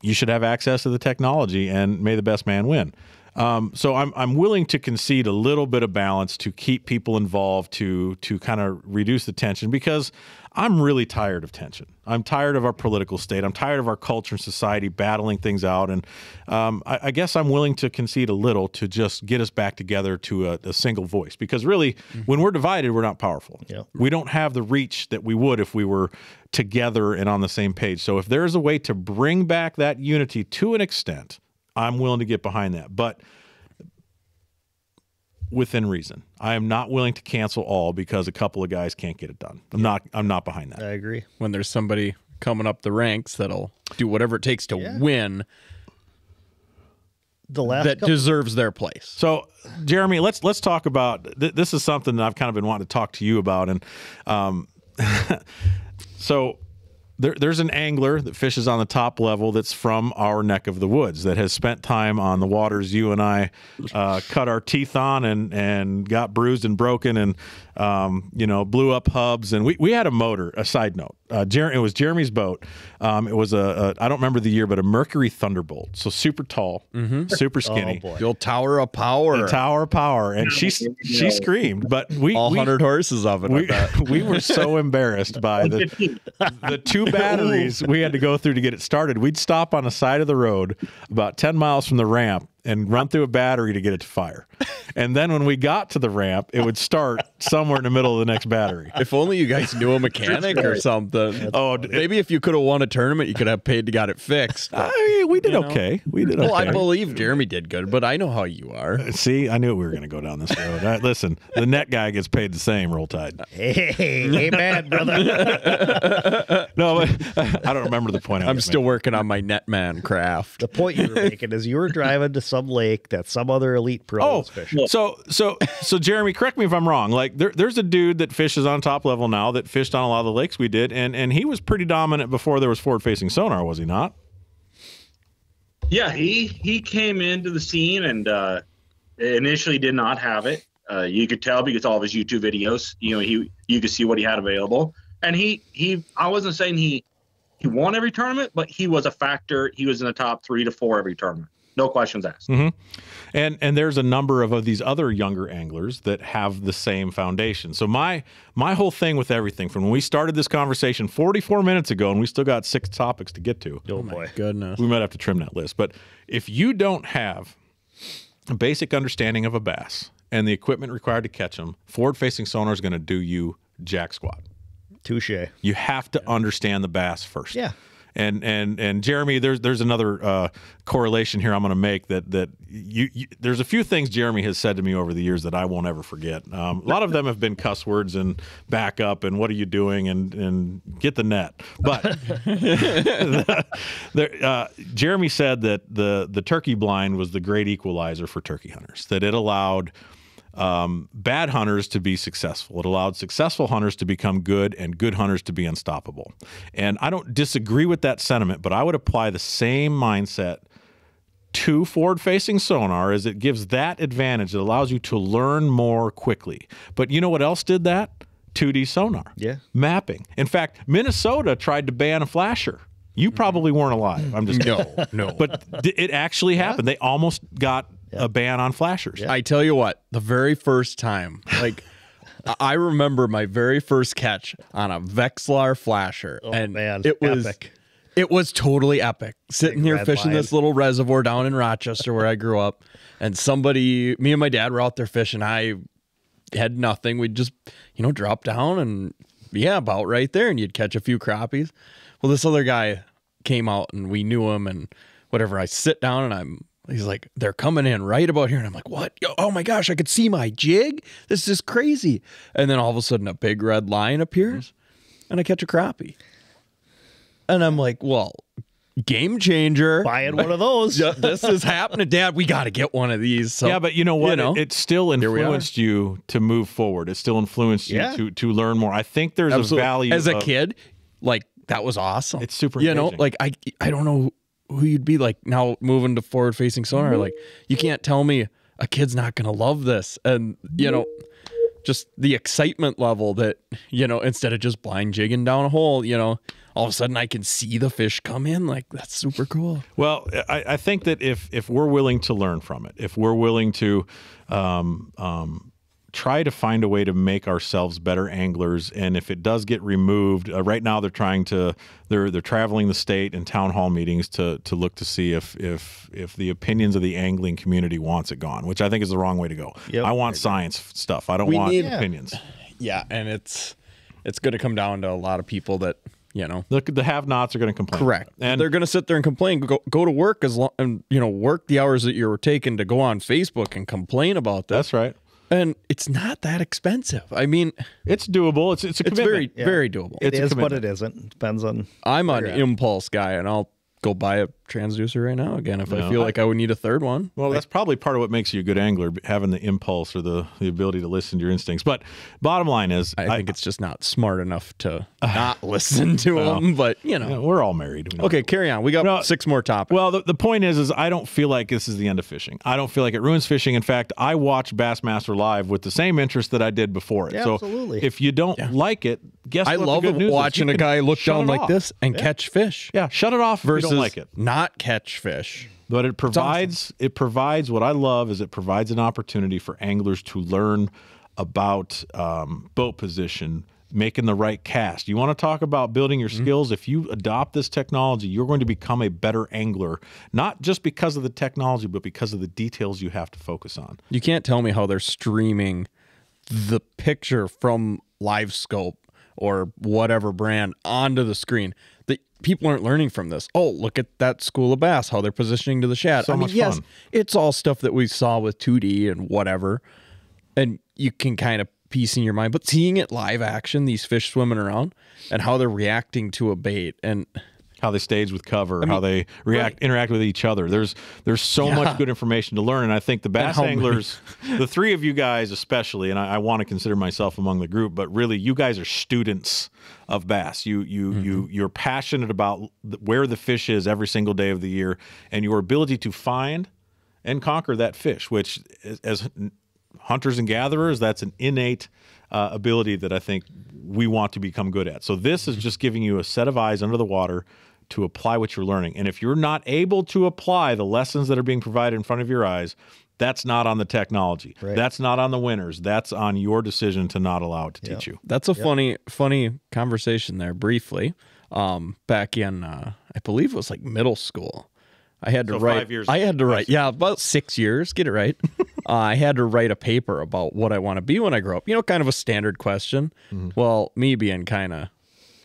you should have access to the technology, and may the best man win. So I'm willing to concede a little bit of balance to keep people involved, to kind of reduce the tension, because I'm really tired of tension. I'm tired of our political state. I'm tired of our culture and society battling things out. And I guess I'm willing to concede a little to just get us back together to a single voice, because really, when we're divided, we're not powerful. Yeah. We don't have the reach that we would if we were together and on the same page. So if there's a way to bring back that unity to an extent, I'm willing to get behind that, but within reason. I am not willing to cancel all because a couple of guys can't get it done. I'm not behind that. I agree. When there's somebody coming up the ranks that'll do whatever it takes to win, that deserves their place. So, Jeremy, let's talk about this. Is something that I've kind of been wanting to talk to you about, and so there's an angler that fishes on the top level that's from our neck of the woods, that has spent time on the waters you and I cut our teeth on and got bruised and broken and blew up hubs. And we had a motor. A side note, it was Jeremy's boat. It was I don't remember the year, but a Mercury Thunderbolt. So super tall, super skinny. Oh, boy. The old Tower of Power. The Tower of Power. And she screamed, but all 100 horses of it. We were so embarrassed by the two batteries we had to go through to get it started. We'd stop on the side of the road about 10 miles from the ramp and run through a battery to get it to fire. And then when we got to the ramp, it would start somewhere in the middle of the next battery. If only you guys knew a mechanic or something. Maybe if you could have won a tournament, you could have paid to get it fixed. We did okay. We did okay. Well, I believe Jeremy did good, but I know how you are. See, I knew we were going to go down this road. Listen, the net guy gets paid the same, Roll Tide. Hey, bad brother. No, but I don't remember the point. I'm still working on my netman craft. The point you were making is you were driving to some lake that some other elite pro was fishing. So Jeremy, correct me if I'm wrong. Like there's a dude that fishes on top level now that fished on a lot of the lakes we did, and he was pretty dominant before there was forward-facing sonar, was he not? Yeah, he came into the scene and initially did not have it. You could tell because all of his YouTube videos, you could see what he had available. And I wasn't saying he won every tournament, but he was a factor. He was in the top 3 to 4 every tournament. No questions asked. Mm-hmm. And there's a number of these other younger anglers that have the same foundation. So my whole thing with everything, from when we started this conversation 44 minutes ago, and we still got 6 topics to get to. Oh boy, goodness, we might have to trim that list. But if you don't have a basic understanding of a bass and the equipment required to catch them, forward-facing sonar is going to do you jack squat. Touche. You have to understand the bass first. Yeah. And Jeremy, there's another correlation here I'm going to make that there's a few things Jeremy has said to me over the years that I won't ever forget. A lot of them have been cuss words and back up and what are you doing and get the net. But Jeremy said that the turkey blind was the great equalizer for turkey hunters, that it allowed bad hunters to be successful. It allowed successful hunters to become good and good hunters to be unstoppable. And I don't disagree with that sentiment, but I would apply the same mindset to forward-facing sonar, as it gives that advantage. It allows you to learn more quickly. But you know what else did that? 2D sonar. Yeah. Mapping. In fact, Minnesota tried to ban a flasher. You probably weren't alive. I'm just kidding. No. But it actually happened. They almost got a ban on flashers. I tell you what, the very first time, I remember my very first catch on a Vexlar flasher, and man, it was epic. It was totally epic. Sitting Big here red fishing line. this little reservoir down in Rochester where I grew up, and me and my dad were out there fishing. I had nothing. We'd just, drop down and about right there, and you'd catch a few crappies. Well, this other guy came out and we knew him and whatever. I sit down and he's like, they're coming in right about here. And I'm like, what? Oh my gosh, I could see my jig. This is crazy. And then all of a sudden a big red line appears and I catch a crappie. And I'm like, well, game changer. Buying one of those. This is happening, Dad. We got to get one of these. So, yeah, but you know what? It still influenced you to move forward. It still influenced you to learn more. I think there's a value. As a kid, that was awesome. It's super engaging. I don't know who you'd be like now moving to forward-facing sonar. Like, you can't tell me a kid's not going to love this. And, just the excitement level that, instead of just blind jigging down a hole, all of a sudden I can see the fish come in. Like, that's super cool. Well, I think that if we're willing to learn from it, if we're willing to try to find a way to make ourselves better anglers, and if it does get removed, right now they're traveling the state in town hall meetings to look to see if the opinions of the angling community wants it gone, which I think is the wrong way to go. Yep. I want science stuff. I don't want opinions. Yeah, and it's going to come down to a lot of people that, you know, the have-nots are going to complain. Correct. And they're going to sit there and complain. Go to work and work the hours that you're taking to go on Facebook and complain about this. That's right. And it's not that expensive. I mean, it's doable. It's a commitment. Very doable. It is, but it isn't. It depends on. I'm an impulse guy, and I'll go buy a transducer right now again if I feel like I would need a third one. Well, that's probably part of what makes you a good angler, having the impulse or the ability to listen to your instincts. But bottom line is, I think it's just not smart enough to not listen to them. But we're all married. Okay, carry on. We got 6 more topics. Well, the point is I don't feel like this is the end of fishing. I don't feel like it ruins fishing. In fact, I watch Bassmaster Live with the same interest that I did before it. Yeah, so absolutely. if you don't like it, guess I what? love the good news watching a guy look down like off. this and catch fish. Yeah, shut it off versus if you don't like it. Not catch fish. But it provides what I love is it provides an opportunity for anglers to learn about boat position, making the right cast. You want to talk about building your skills? If you adopt this technology, you're going to become a better angler, not just because of the technology, but because of the details you have to focus on. You can't tell me how they're streaming the picture from LiveScope or whatever brand onto the screen. The people aren't learning from this. Oh, look at that school of bass, how they're positioning to the shad. So much yes, fun. It's all stuff that we saw with 2D and whatever, and you can kind of piece in your mind. But seeing it live action, these fish swimming around, and how they're reacting to a bait, and how they stage with cover, how they interact with each other. There's so much good information to learn, and I think the bass anglers, the 3 of you guys especially, and I want to consider myself among the group, but really you guys are students of bass. You're passionate about where the fish is every single day of the year, and your ability to find and conquer that fish, which as hunters and gatherers, that's an innate ability that I think we want to become good at. So this is just giving you a set of eyes under the water to apply what you're learning. And if you're not able to apply the lessons that are being provided in front of your eyes, that's not on the technology. Right. That's not on the winners. That's on your decision to not allow it to teach you. That's a funny conversation there briefly. Back in, I believe it was like middle school. I had to write. 5 years. I had to write. Yeah, about 6 years. Get it right. I had to write a paper about what I want to be when I grow up. Kind of a standard question. Well, me being kind of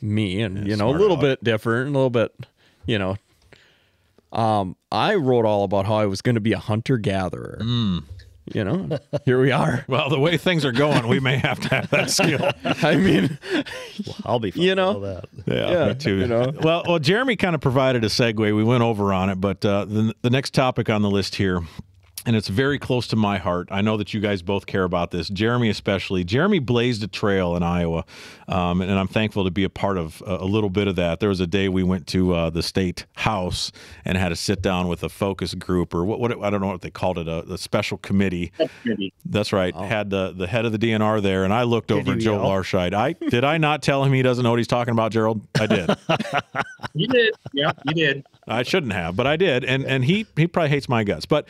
me, and a little bit different, a little bit, I wrote all about how I was going to be a hunter gatherer. Here we are. Well, the way things are going, we may have to have that skill. I mean, I'll be fine with that. Yeah, me too. Well, Jeremy kind of provided a segue. We went over on it, but the next topic on the list here, and it's very close to my heart. I know that you guys both care about this, Jeremy especially. Jeremy blazed a trail in Iowa, and I'm thankful to be a part of a little bit of that. There was a day we went to the state house and had to sit down with a focus group, or what I don't know what they called it, a special committee. That's right. Oh. Had the head of the DNR there, and I looked over at Joe Larscheid. Did I not tell him he doesn't know what he's talking about, Gerald? I did. You did. Yeah, you did. I shouldn't have, but I did, and he probably hates my guts. But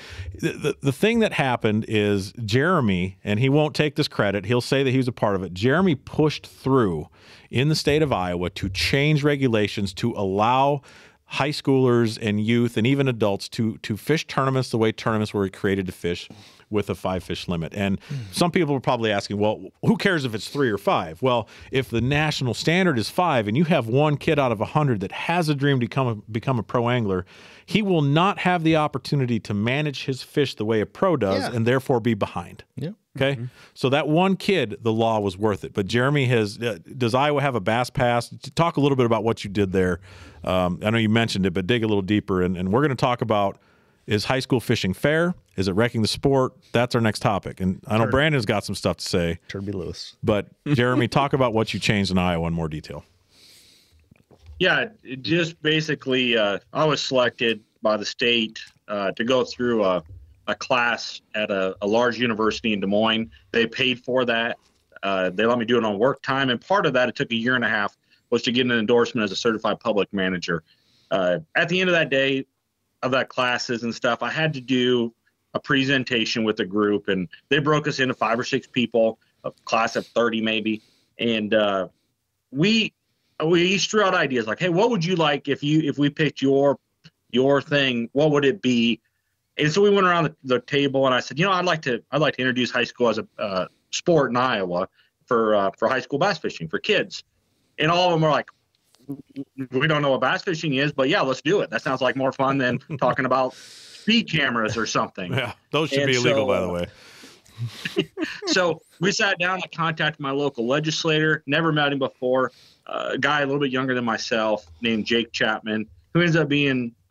the thing that happened is Jeremy, and he won't take this credit, he'll say that he was a part of it. Jeremy pushed through in the state of Iowa to change regulations to allow high schoolers and youth and even adults to fish tournaments the way tournaments were created to fish, with a 5-fish limit. And some people are probably asking, well, who cares if it's 3 or 5? Well, if the national standard is 5 and you have one kid out of 100 that has a dream to become a pro angler, he will not have the opportunity to manage his fish the way a pro does and therefore be behind. Yeah. Okay. So that one kid, the law was worth it. But Jeremy does Iowa have a bass pass? Talk a little bit about what you did there. I know you mentioned it, but dig a little deeper. And we're going to talk about, is high school fishing fair? Is it wrecking the sport? That's our next topic. And I know Brandon's got some stuff to say. Turn me loose. But Jeremy, talk about what you changed in Iowa in more detail. Yeah, just basically, I was selected by the state to go through a class at a large university in Des Moines. They paid for that. They let me do it on work time. And part of that, it took a year and a half was to get an endorsement as a certified public manager. At the end of that day of that classes and stuff, I had to do a presentation with the group, and they broke us into 5 or 6 people, a class of 30 maybe. And we each threw out ideas like, hey, what would you like if we picked your thing? What would it be? And so we went around the table, and I said, I'd like to introduce high school as a sport in Iowa for high school bass fishing for kids. And all of them were like, we don't know what bass fishing is, but yeah, let's do it. That sounds like more fun than talking about speed cameras or something. Yeah, those should be illegal, by the way. So we sat down and contacted my local legislator. Never met him before. A guy a little bit younger than myself named Jake Chapman, who ends up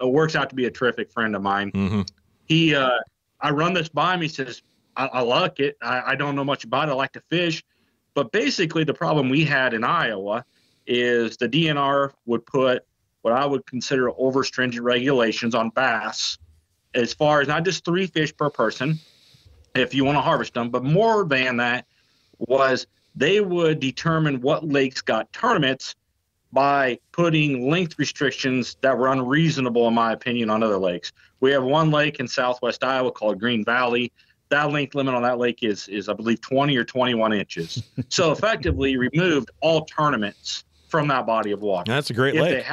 works out to be a terrific friend of mine. Mm-hmm. I run this by him. He says, I like it. I don't know much about it. I like to fish. But basically the problem we had in Iowa is the DNR would put what I would consider over stringent regulations on bass, as far as not just 3 fish per person, if you want to harvest them, but more than that was they would determine what lakes got tournaments by putting length restrictions that were unreasonable, in my opinion, on other lakes. We have one lake in southwest Iowa called Green Valley. That length limit on that lake is I believe 20 or 21 inches. So effectively removed all tournaments from that body of water. That's a great lake.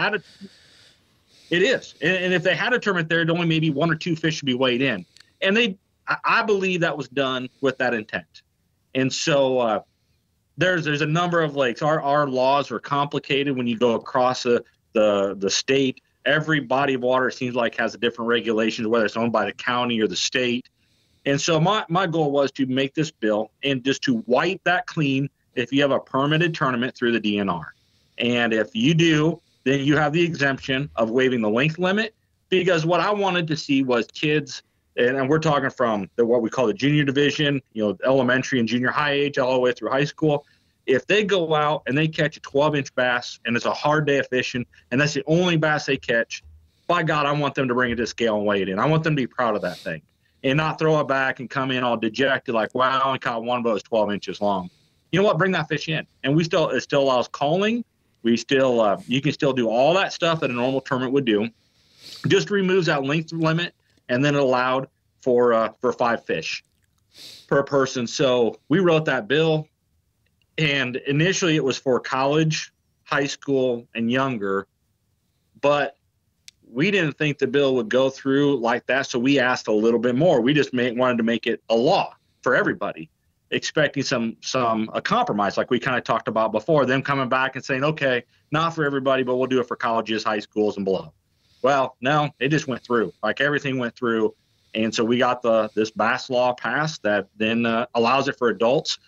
It is. And if they had a tournament there, only maybe 1 or 2 fish should be weighed in. And I believe that was done with that intent. And so there's a number of lakes. Our laws are complicated when you go across the state. Every body of water, it seems like, has a different regulations, whether it's owned by the county or the state. And so my goal was to make this bill and just to wipe that clean if you have a permitted tournament through the DNR. And if you do, then you have the exemption of waiving the length limit, because what I wanted to see was kids, and we're talking from what we call the junior division, elementary and junior high age, all the way through high school. If they go out and they catch a 12-inch bass and it's a hard day of fishing and that's the only bass they catch, by God, I want them to bring it to scale and weigh it in. I want them to be proud of that thing and not throw it back and come in all dejected like, wow, I only caught one, but it was 12 inches long. You know what? Bring that fish in. And it still allows calling. You can still do all that stuff that a normal tournament would do. Just removes that length limit, and then it allowed for 5 fish per person. So we wrote that bill, and initially it was for college, high school, and younger, but we didn't think the bill would go through like that, so we asked a little bit more. We just wanted to make it a law for everybody, expecting a compromise like we kind of talked about before, them coming back and saying, okay, not for everybody, but we'll do it for colleges, high schools, and below. Well, no, it just went through. Like everything went through. And so we got this bass law passed that then allows it for adults.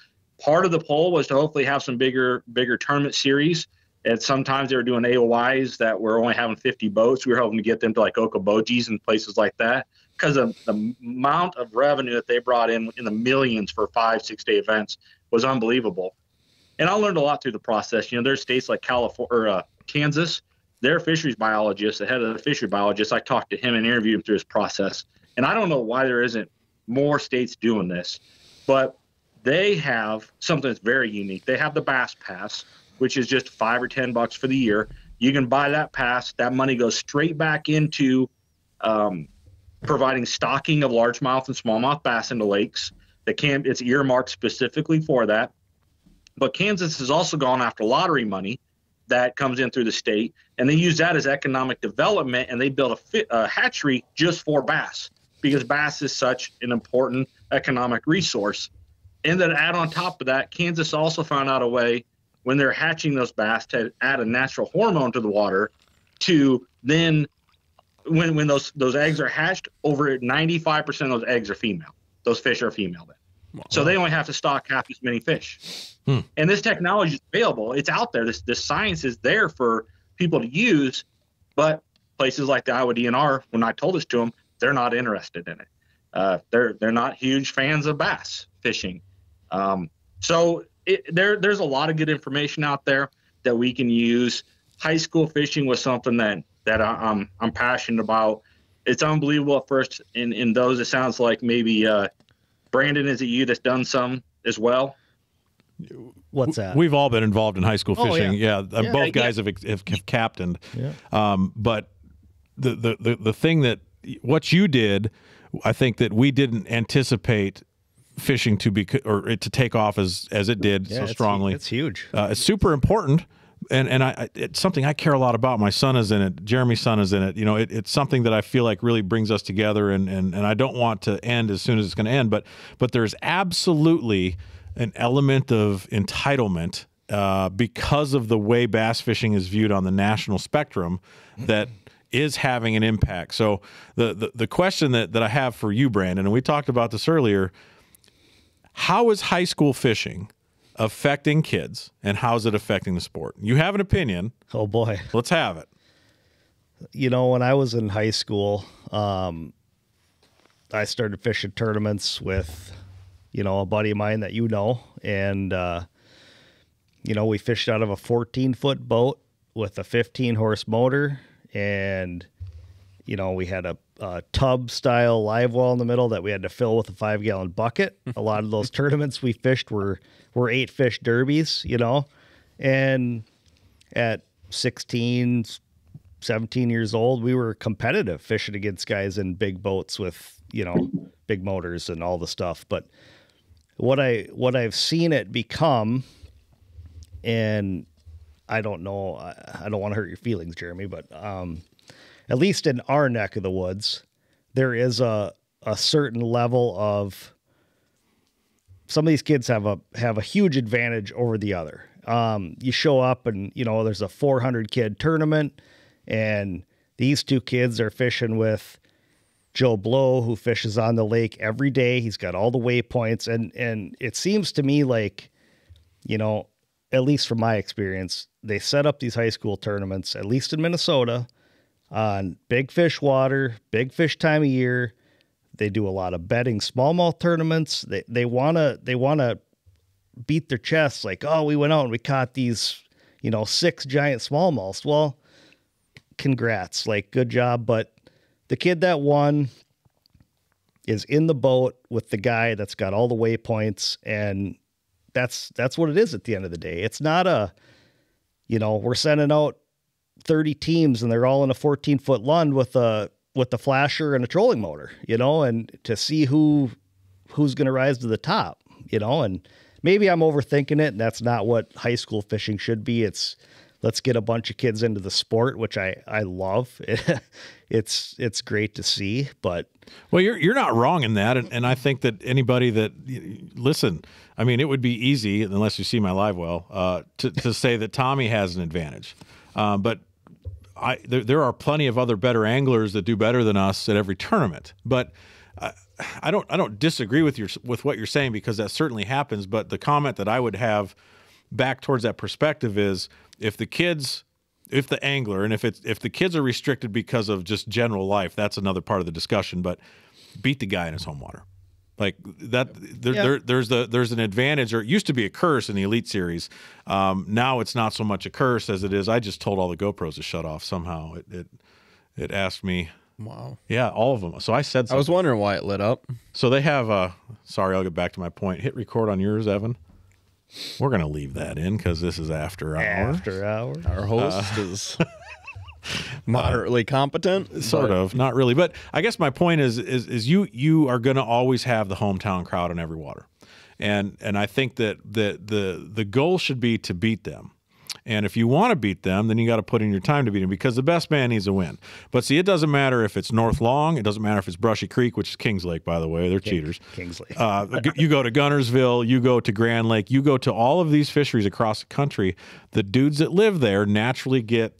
Part of the poll was to hopefully have some bigger tournament series. And sometimes they were doing AOYs that were only having 50 boats. We were hoping to get them to like Okoboji's and places like that, because of the amount of revenue that they brought in the millions for 5-6 day events was unbelievable. And I learned a lot through the process. There's states like Kansas, their fisheries biologist, the head of the fishery biologist, I talked to him and interviewed him through his process. And I don't know why there isn't more states doing this, but they have something that's very unique. They have the Bass Pass, which is just $5 or $10 for the year. You can buy that pass. That money goes straight back into providing stocking of largemouth and smallmouth bass into lakes. It's earmarked specifically for that. But Kansas has also gone after lottery money that comes in through the state, and they use that as economic development, and they built a hatchery just for bass, because bass is such an important economic resource. And then add on top of that, Kansas also found out a way when they're hatching those bass to add a natural hormone to the water to then when those eggs are hatched, over 95% of those eggs are female. Those fish are female then. Wow. So they only have to stock half as many fish. And this technology is available. It's out there. This science is there for people to use, but places like the Iowa DNR, when I told this to them, they're not interested in it. They're not huge fans of bass fishing. So there's a lot of good information out there that we can use. High school fishing was something that I'm passionate about. It's unbelievable at first in those. It sounds like maybe Brandon, is it you that's done some as well? What's that? We've all been involved in high school fishing. Yeah. Both guys have captained. Yeah. But the thing that what you did, I think that we didn't anticipate fishing to be or it to take off as it did so strongly. It's huge. It's super important. And it's something I care a lot about. My son is in it. Jeremy's son is in it. It's something that I feel like really brings us together, and I don't want to end as soon as it's going to end. But there's absolutely an element of entitlement because of the way bass fishing is viewed on the national spectrum that is having an impact. So the question that I have for you, Brandon, and we talked about this earlier, how is high school fishing affecting kids, and how's it affecting the sport? You have an opinion. Oh boy. Let's have it. When I was in high school, I started fishing tournaments with, a buddy of mine that and, we fished out of a 14-foot boat with a 15-horse motor, and, we had a tub-style live well in the middle that we had to fill with a 5-gallon bucket. A lot of those tournaments we fished were 8-fish derbies, and at 16, 17 years old, we were competitive fishing against guys in big boats with, big motors and all the stuff. But what I've seen it become, and I don't know, I don't want to hurt your feelings, Jeremy, but at least in our neck of the woods, there is a certain level of, some of these kids have a huge advantage over the other. You show up and, there's a 400 kid tournament, and these two kids are fishing with Joe Blow, who fishes on the lake every day. He's got all the waypoints. And it seems to me like, at least from my experience, they set up these high school tournaments, at least in Minnesota, on big fish water, big fish time of year. They do a lot of betting smallmouth tournaments. They wanna beat their chests like, oh, we went out and we caught these, 6 giant smallmouths. Well, congrats, like, good job. But the kid that won is in the boat with the guy that's got all the waypoints, and that's what it is at the end of the day. It's not we're sending out 30 teams and they're all in a 14-foot Lund with a flasher and a trolling motor, and to see who's going to rise to the top, and maybe I'm overthinking it, and that's not what high school fishing should be. It's let's get a bunch of kids into the sport, which I love. It's great to see, but well, you're not wrong in that, and I think that anybody that listen, I mean, it would be easy unless you see my live well to say that Tommy has an advantage, but there are plenty of other better anglers that do better than us at every tournament. But I don't disagree with what you're saying, because that certainly happens. But the comment that I would have back towards that perspective is, if the angler, and if the kids are restricted because of just general life, that's another part of the discussion. But beat the guy in his home water. Like that, there's an advantage, or it used to be a curse in the Elite Series. Now it's not so much a curse as it is. I just told all the GoPros to shut off somehow. It asked me. Wow. Yeah, all of them. So I said something. I was wondering why it lit up. So they have sorry, I'll get back to my point. Hit record on yours, Evan. We're gonna leave that in because this is after hours. After hours. Our host is moderately competent, sort of, not really. But I guess my point is you are going to always have the hometown crowd on every water, and I think that the goal should be to beat them. And if you want to beat them, then you got to put in your time to beat them, because the best man needs a win. But see, it doesn't matter if it's North Long. It doesn't matter if it's Brushy Creek, which is Kings Lake, by the way. They're cheaters. Kings Lake. You go to Gunnersville, you go to Grand Lake, you go to all of these fisheries across the country. The dudes that live there naturally get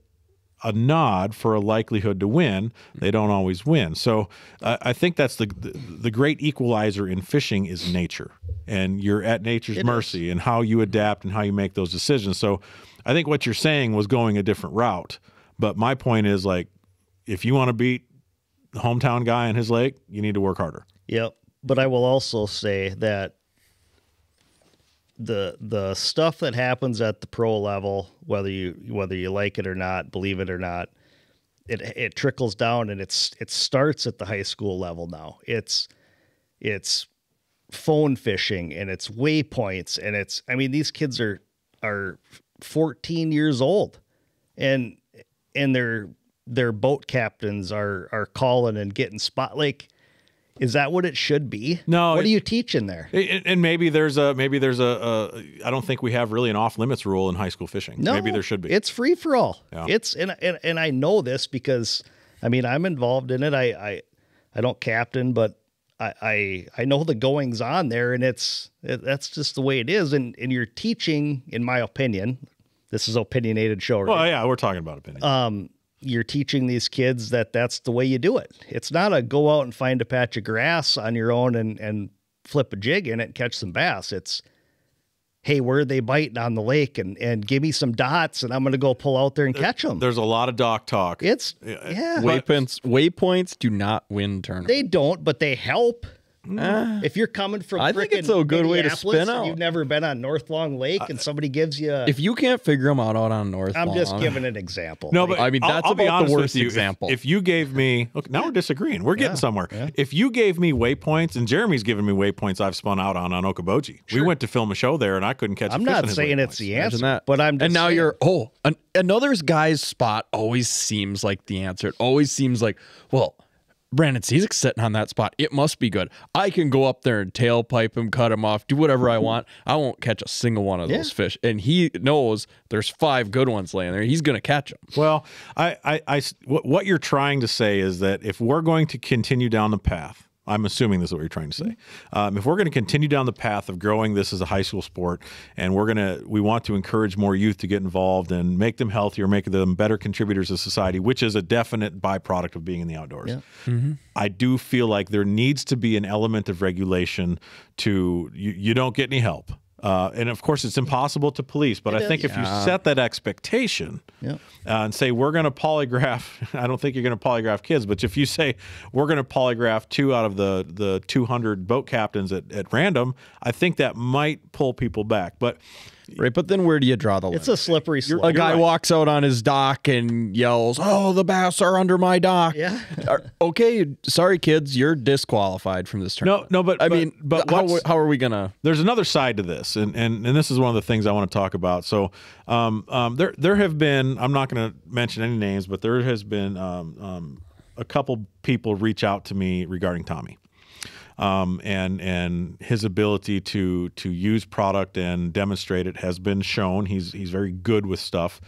a nod for a likelihood to win. They don't always win. So I think that's the great equalizer in fishing is nature, and you're at nature's mercy and how you adapt and how you make those decisions. So I think what you're saying was going a different route, but my point is, like, if you want to beat the hometown guy in his lake, you need to work harder. Yep. But I will also say that the stuff that happens at the pro level, whether you like it or not, believe it or not, it trickles down, and it starts at the high school level now. It's phone fishing, and it's waypoints, and these kids are are 14 years old, and their boat captains are calling and getting spot. Like, is that what it should be? No. What are you teaching there? And maybe there's a I don't think we have really an off limits rule in high school fishing. No, maybe there should be. It's free for all. Yeah. It's and I know this because I mean I'm involved in it. I don't captain, but I know the goings on there, and that's just the way it is. And you're teaching, in my opinion, this is opinionated show, right? Well, yeah, we're talking about opinion. You're teaching these kids that that's the way you do it. It's not a go out and find a patch of grass on your own and flip a jig in it and catch some bass. It's, hey, where are they biting on the lake, and give me some dots, and I'm going to go pull out there and catch them. There's a lot of dock talk. Yeah. Waypoints do not win tournaments. They don't, but they help. If you're coming from, I think it's a good way to spin out. You've never been on North Long Lake, and somebody gives you. If you can't figure them out on North I'm Long, just giving an example. No, but I mean, that's I'll be about honest the worst with you. example. If you gave me, look, now we're disagreeing. We're getting somewhere. Yeah. If you gave me waypoints, and Jeremy's given me waypoints I've spun out on Okoboji. Sure. We went to film a show there, and I couldn't catch. I'm a fish not in his saying waypoints. it's the Imagine answer, that. but I'm just and now saying. another guy's spot always seems like the answer. It always seems like, well, Brandon Cezik's sitting on that spot. It must be good. I can go up there and tailpipe him, cut him off, do whatever I want. I won't catch a single one of those fish. And he knows there's 5 good ones laying there. He's going to catch them. Well, what you're trying to say is that if we're going to continue down the path, I'm assuming this is what you're trying to say. If we're going to continue down the path of growing this as a high school sport, and we want to encourage more youth to get involved and make them healthier, make them better contributors to society, which is a definite byproduct of being in the outdoors. Yeah. Mm-hmm. I do feel like there needs to be an element of regulation to you don't get any help. And of course, it's impossible to police, but I think if you set that expectation and say, we're going to polygraph, I don't think you're going to polygraph kids, but if you say we're going to polygraph 2 out of the 200 boat captains at random, I think that might pull people back. But right, but then where do you draw the line? It's a slippery slope. A guy walks out on his dock and yells, "Oh, the bass are under my dock." Yeah. Okay, sorry, kids, you're disqualified from this tournament. No, but how are we gonna? There's another side to this, and this is one of the things I want to talk about. So, there have been, I'm not going to mention any names, but there has been a couple people reach out to me regarding Tommy. And his ability to use product and demonstrate it has been shown. He's very good with stuff.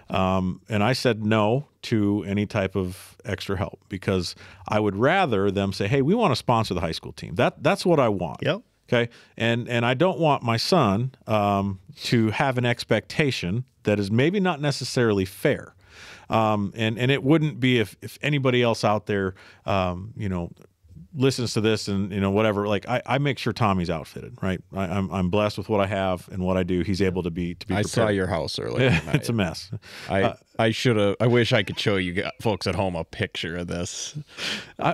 And I said no to any type of extra help because I would rather them say, hey, we want to sponsor the high school team. That's what I want. Yep. Okay. And I don't want my son to have an expectation that is maybe not necessarily fair. And it wouldn't be if anybody else out there, listens to this and whatever, like I make sure Tommy's outfitted, right? I'm blessed with what I have and what I do. He's able to be prepared. I saw your house earlier. It's a mess. I wish I could show you folks at home a picture of this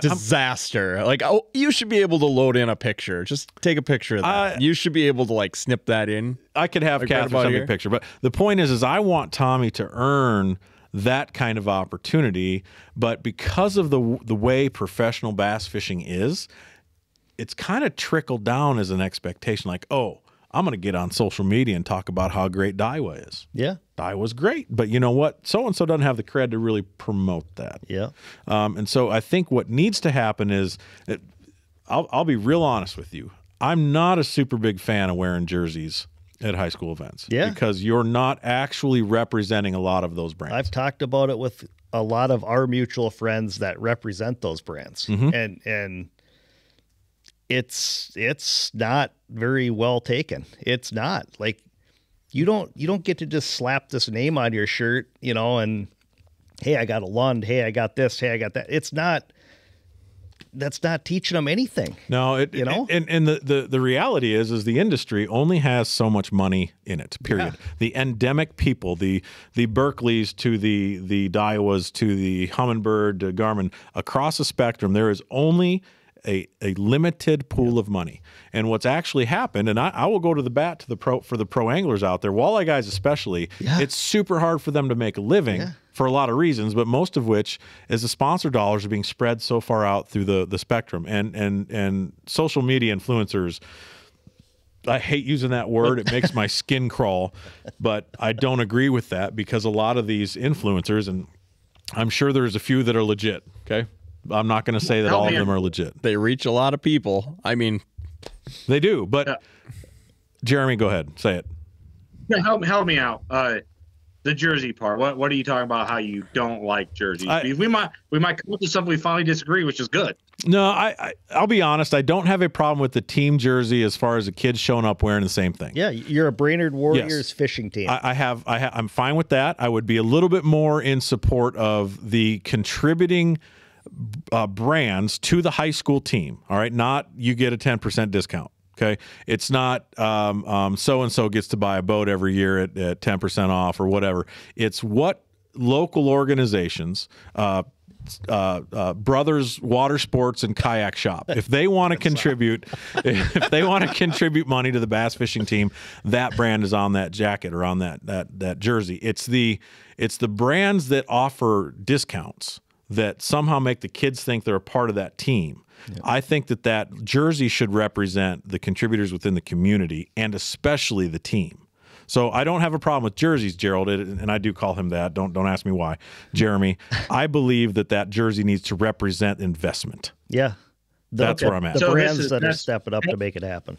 disaster. You should be able to load in a picture. Just take a picture of that. You should be able to snip that in. I could have Catherine send me a picture, but the point is I want Tommy to earn that kind of opportunity, but because of the way professional bass fishing is, it's kind of trickled down as an expectation, like, oh, I'm going to get on social media and talk about how great Daiwa is. Yeah. Daiwa's great, but you know what? So-and-so doesn't have the cred to really promote that. Yeah. And so I think what needs to happen is, I'll be real honest with you. I'm not a super big fan of wearing jerseys at high school events. Yeah. Because you're not actually representing a lot of those brands. I've talked about it with a lot of our mutual friends that represent those brands. Mm-hmm. And it's not very well taken. It's not. Like you don't get to just slap this name on your shirt, and hey, I got a Lund, hey, I got this, hey, I got that. That's not teaching them anything. No, and the reality is the industry only has so much money in it. Period. Yeah. The endemic people, the Berkeleys to the Daiwas to the Humminbird to Garmin, across the spectrum, there is only a limited pool of money. And what's actually happened, and I will go to the bat for the pro anglers out there, walleye guys especially. Yeah. It's super hard for them to make a living. Yeah. For a lot of reasons, but most of which is the sponsor dollars are being spread so far out through the spectrum, and social media influencers. I hate using that word. It makes my skin crawl, but I don't agree with that because a lot of these influencers, and I'm sure there's a few that are legit. Okay. I'm not going to say that all of them are legit. They reach a lot of people. I mean, they do, but Jeremy, go ahead. Say it. Yeah, help me out. The jersey part. What are you talking about? How you don't like jerseys? We might come up with something we finally disagree, which is good. No, I'll be honest. I don't have a problem with the team jersey as far as the kids showing up wearing the same thing. Yeah, you're a Brainerd Warriors fishing team. I'm fine with that. I would be a little bit more in support of the contributing brands to the high school team. All right, not you get a 10% discount. Okay, it's not so and so gets to buy a boat every year at 10% off or whatever. It's what local organizations, Brothers Water Sports and Kayak Shop, if they want to contribute, if they want to contribute money to the bass fishing team, that brand is on that jacket or on that jersey. It's the brands that offer discounts that somehow make the kids think they're a part of that team. Yep. I think that jersey should represent the contributors within the community and especially the team. So I don't have a problem with jerseys, Gerald, and I do call him that. Don't ask me why, Jeremy. I believe that jersey needs to represent investment. Yeah, that's where I'm at. The brands that are stepping up to make it happen.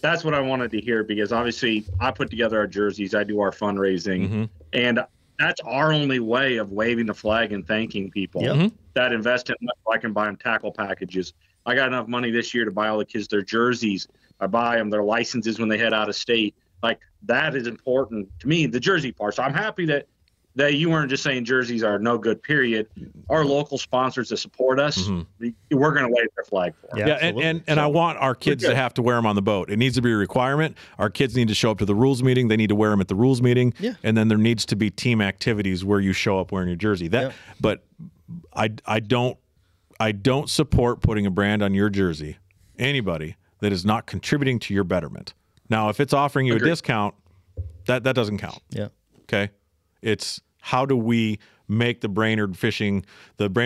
That's what I wanted to hear because obviously I put together our jerseys. I do our fundraising, and that's our only way of waving the flag and thanking people that invest in us. So I can buy them tackle packages. I got enough money this year to buy all the kids their jerseys. I buy them their licenses when they head out of state. Like, that is important to me, the jersey part. So I'm happy that you weren't just saying jerseys are no good, period. Our local sponsors that support us, we're going to wave their flag for them. Yeah, and I want our kids to have to wear them on the boat. It needs to be a requirement. Our kids need to show up to the rules meeting. They need to wear them at the rules meeting. Yeah. And then there needs to be team activities where you show up wearing your jersey. But I don't support putting a brand on your jersey, anybody, that is not contributing to your betterment. Now, if it's offering you a discount, that doesn't count. Yeah. Okay. It's how do we make the Brainerd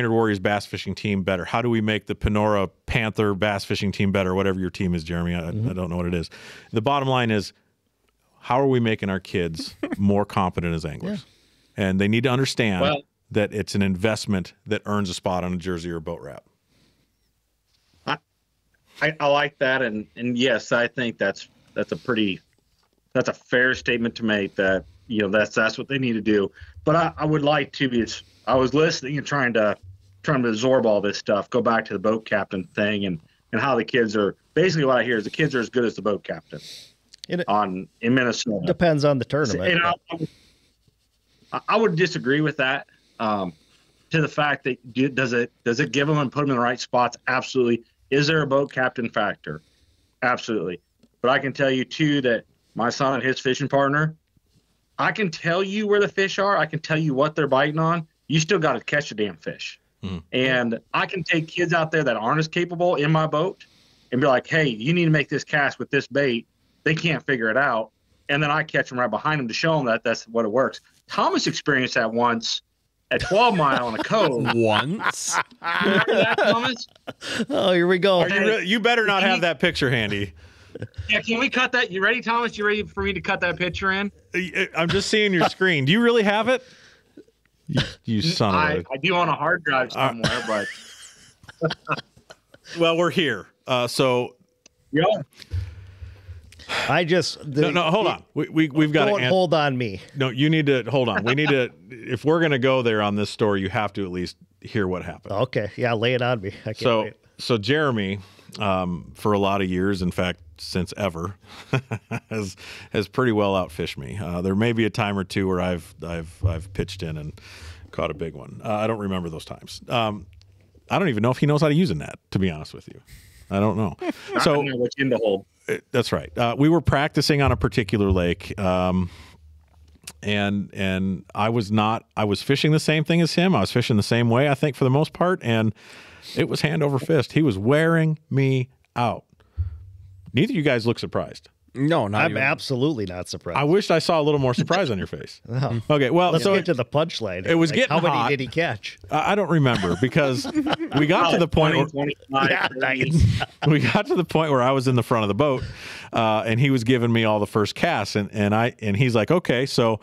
Warriors bass fishing team better? How do we make the Panora Panther bass fishing team better? Whatever your team is, Jeremy, I don't know what it is. The bottom line is, how are we making our kids more competent as anglers? Yeah. And they need to understand that it's an investment that earns a spot on a jersey or a boat wrap. I like that, and yes, I think that's a fair statement to make. That that's what they need to do. But I would like to. I was listening and trying to absorb all this stuff. Go back to the boat captain thing and how the kids are. Basically, what I hear is the kids are as good as the boat captain in Minnesota. Depends on the tournament. And I would disagree with that. To the fact that does it give them and put them in the right spots? Absolutely. Is there a boat captain factor? Absolutely. But I can tell you, too, that my son and his fishing partner, I can tell you where the fish are. I can tell you what they're biting on. You still got to catch a damn fish. And I can take kids out there that aren't as capable in my boat and be like, hey, you need to make this cast with this bait. They can't figure it out. And then I catch them right behind them to show them that that's what it works. Thomas experienced that once at 12 Mile in a cove. Once? Remember that, Thomas? Oh, here we go. You better not have that picture handy. Yeah, can we cut that? You ready, Thomas? You ready for me to cut that picture in? I'm just seeing your screen. Do you really have it? You son of a... I do on a hard drive somewhere, but... Well, we're here. So... Yeah. I just... No, hold on. We've got to... Hold on me. No, you need to... Hold on. We need to... If we're going to go there on this story, you have to at least hear what happened. Okay. Yeah, lay it on me. I can't wait. So Jeremy, for a lot of years, in fact, since ever, has pretty well outfished me. There may be a time or two where I've pitched in and caught a big one. I don't remember those times. I don't even know if he knows how to use a net, to be honest with you. I don't know. So I don't know what's in the hole. That's right. We were practicing on a particular lake, and I was fishing the same thing as him. I was fishing the same way, I think, for the most part, and it was hand over fist. He was wearing me out. Neither of you guys look surprised. No, I'm absolutely not surprised. I wished I saw a little more surprise on your face. No. Okay, well, let's get to the punchline. It was getting how hot. many did he catch? I don't remember because we got to the point. 20, 25, yeah, nice. We got to the point where I was in the front of the boat, and he was giving me all the first casts, and he's like, okay, so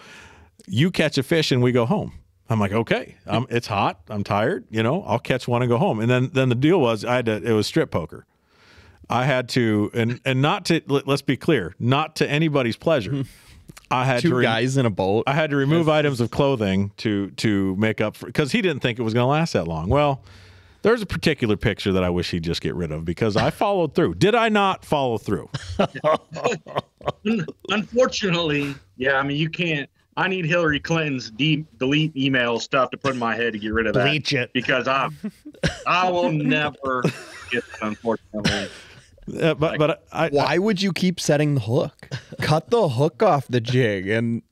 you catch a fish and we go home. I'm like, okay, it's hot, I'm tired, I'll catch one and go home. And then the deal was it was strip poker. I had to, and not to, let's be clear, not to anybody's pleasure. I had two guys in a boat. I had to remove items of clothing to make up for, because he didn't think it was going to last that long. Well, there's a particular picture that I wish he'd just get rid of, because I followed through. Did I not follow through? Unfortunately, yeah. I mean, you can't. I need Hillary Clinton's delete email stuff to put in my head to get rid of that. Bleach it. Because I will never get it, unfortunately. Why would you keep setting the hook? Cut the hook off the jig, and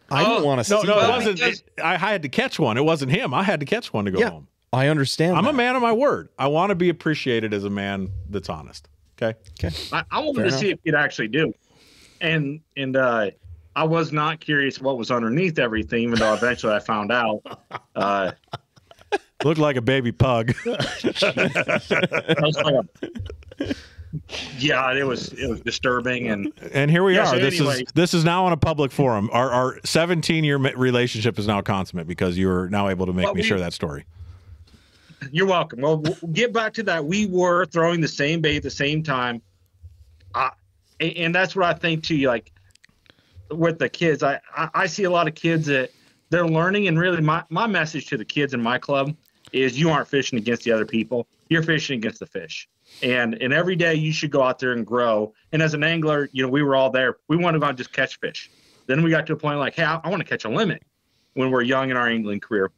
I don't want to see No, that. it wasn't. I had to catch one. It wasn't him. I had to catch one to go home. I understand. I'm a man of my word. I want to be appreciated as a man that's honest. Okay. I wanted to see if you'd actually do, and I was not curious what was underneath everything, even though eventually I found out. Looked like a baby pug. Yeah, it was disturbing, and here we are. So this is now on a public forum. Our 17-year relationship is now consummate because you're now able to make me share that story. You're welcome. Well, we'll get back to that. We were throwing the same bait at the same time, and that's what I think too. Like with the kids, I see a lot of kids that they're learning, and really my message to the kids in my club is you aren't fishing against the other people. You're fishing against the fish. And every day you should go out there and grow. And as an angler, we were all there. We wanted to go out and just catch fish. Then we got to a point like, hey, I want to catch a limit when we're young in our angling career.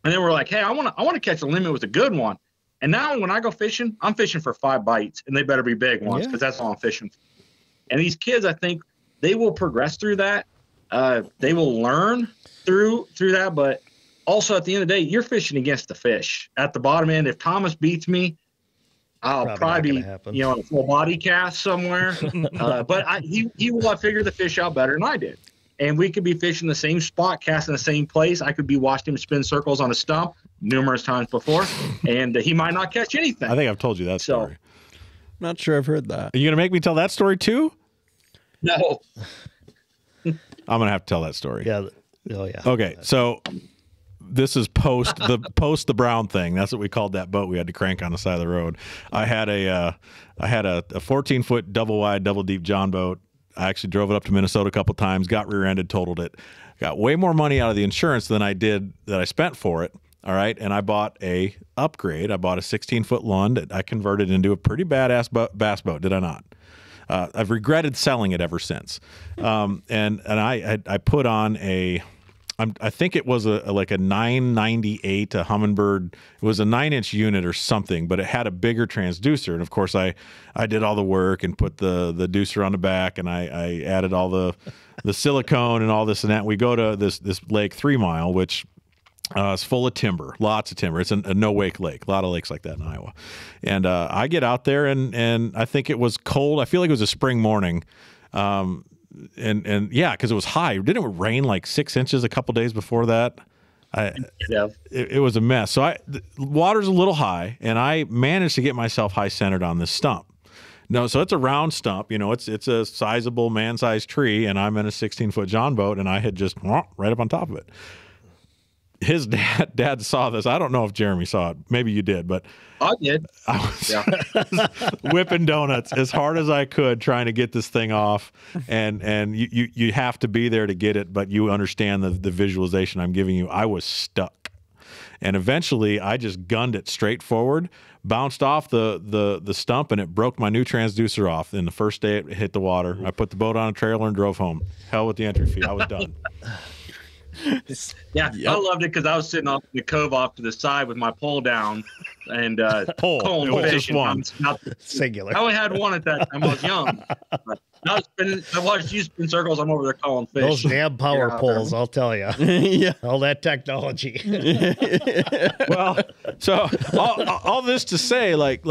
And then we're like, hey, I want to catch a limit with a good one. And now when I go fishing, I'm fishing for 5 bites, and they better be big ones because that's all I'm fishing for. And these kids, I think they will progress through that. They will learn through that. But also at the end of the day, you're fishing against the fish. At the bottom end, if Thomas beats me, I'll probably be, on a full body cast somewhere. But he will have figured the fish out better than I did. And we could be fishing the same spot, casting the same place. I could be watching him spin circles on a stump numerous times before, and he might not catch anything. I think I've told you that story. Not sure I've heard that. Are you going to make me tell that story too? No. I'm going to have to tell that story. Yeah. Oh, yeah. Okay, so this is post the Brown thing. That's what we called that boat we had to crank on the side of the road. I had a 14-foot double wide, double deep John boat. I actually drove it up to Minnesota a couple times, got rear-ended, totaled it. Got way more money out of the insurance than I spent for it. All right, and I bought a upgrade. I bought a 16-foot Lund that I converted into a pretty badass bass boat. Did I not? I've regretted selling it ever since. And I put on I think it was like a 998, a Humminbird. It was a 9-inch unit or something, but it had a bigger transducer. And of course, I did all the work and put the deucer on the back, and I added all the silicone and all this and that. We go to this lake 3 Mile, which is full of timber, lots of timber. It's a no-wake lake, a lot of lakes like that in Iowa. And I get out there, and I think it was cold. I feel like it was a spring morning. And yeah, because it was high. Didn't it rain like 6 inches a couple days before that? It was a mess. So the water's a little high, and I managed to get myself high centered on this stump. No, so it's a round stump. It's a sizable man-sized tree, and I'm in a 16-foot John boat, and I had just right up on top of it. His dad saw this. I don't know if Jeremy saw it. Maybe you did, but I did. I was whipping donuts as hard as I could, trying to get this thing off. And you have to be there to get it, but you understand the visualization I'm giving you. I was stuck, and eventually I just gunned it straight forward, bounced off the stump, and it broke my new transducer off. And the first day it hit the water, I put the boat on a trailer and drove home. Hell with the entry fee. I was done. Yeah, yep. I loved it because I was sitting off the cove off to the side with my pole down and pole. It was just one. Singular. I only had one at that time. I was young. I watched you spin circles. I'm over there calling fish. Those damn power poles, I'll tell you. Yeah, all that technology. Well, so all this to say, like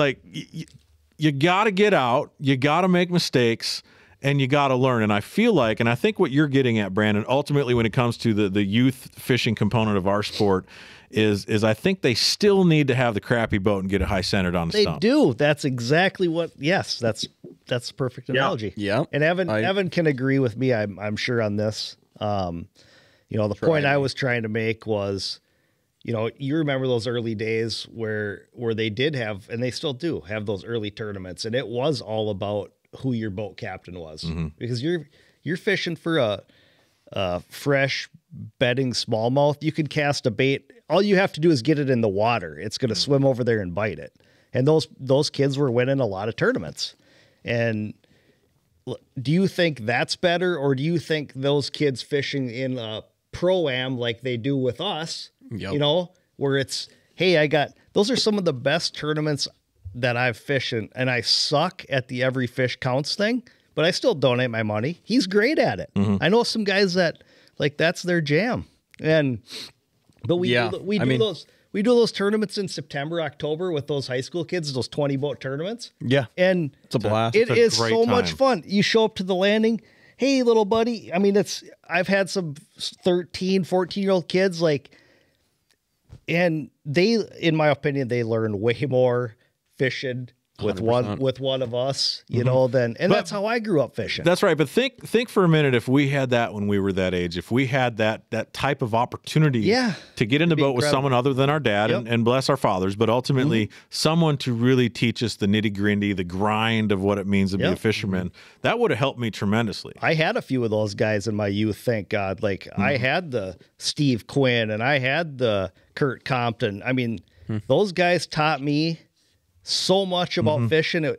you got to get out. You got to make mistakes. And you got to learn. And I feel like, and I think what you're getting at, Brandon, ultimately when it comes to the youth fishing component of our sport is I think they still need to have the crappy boat and get it high centered on the stump. They do. That's exactly what, yes, that's that's the perfect analogy. Yeah. And Evan can agree with me. I'm sure on this. The point I was trying to make was, you remember those early days where they did have, and they still do have those early tournaments, and it was all about who your boat captain was, because you're fishing for a fresh bedding smallmouth. You could cast a bait. All you have to do is get it in the water. It's going to swim over there and bite it. And those kids were winning a lot of tournaments. And do you think that's better, or do you think those kids fishing in a pro-am like they do with us, where it's, hey, those are some of the best tournaments that I've fished in, and I suck at the every fish counts thing, but I still donate my money. He's great at it. I know some guys that that's their jam. But we do those tournaments in September, October with those high school kids, those 20 boat tournaments. Yeah. And it's a blast. It is so much fun. You show up to the landing. Hey, little buddy. I mean, I've had some 13, 14-year-old kids and they, in my opinion, they learn way more fishing with 100%. with one of us, that's how I grew up fishing. That's right. But think for a minute, if we had that when we were that age, if we had that type of opportunity to get in the boat with someone other than our dad, and bless our fathers, but ultimately someone to really teach us the nitty-gritty, the grind of what it means to be a fisherman, that would have helped me tremendously. I had a few of those guys in my youth, thank God. I had the Steve Quinn and I had the Kurt Compton. I mean, those guys taught me so much about fishing.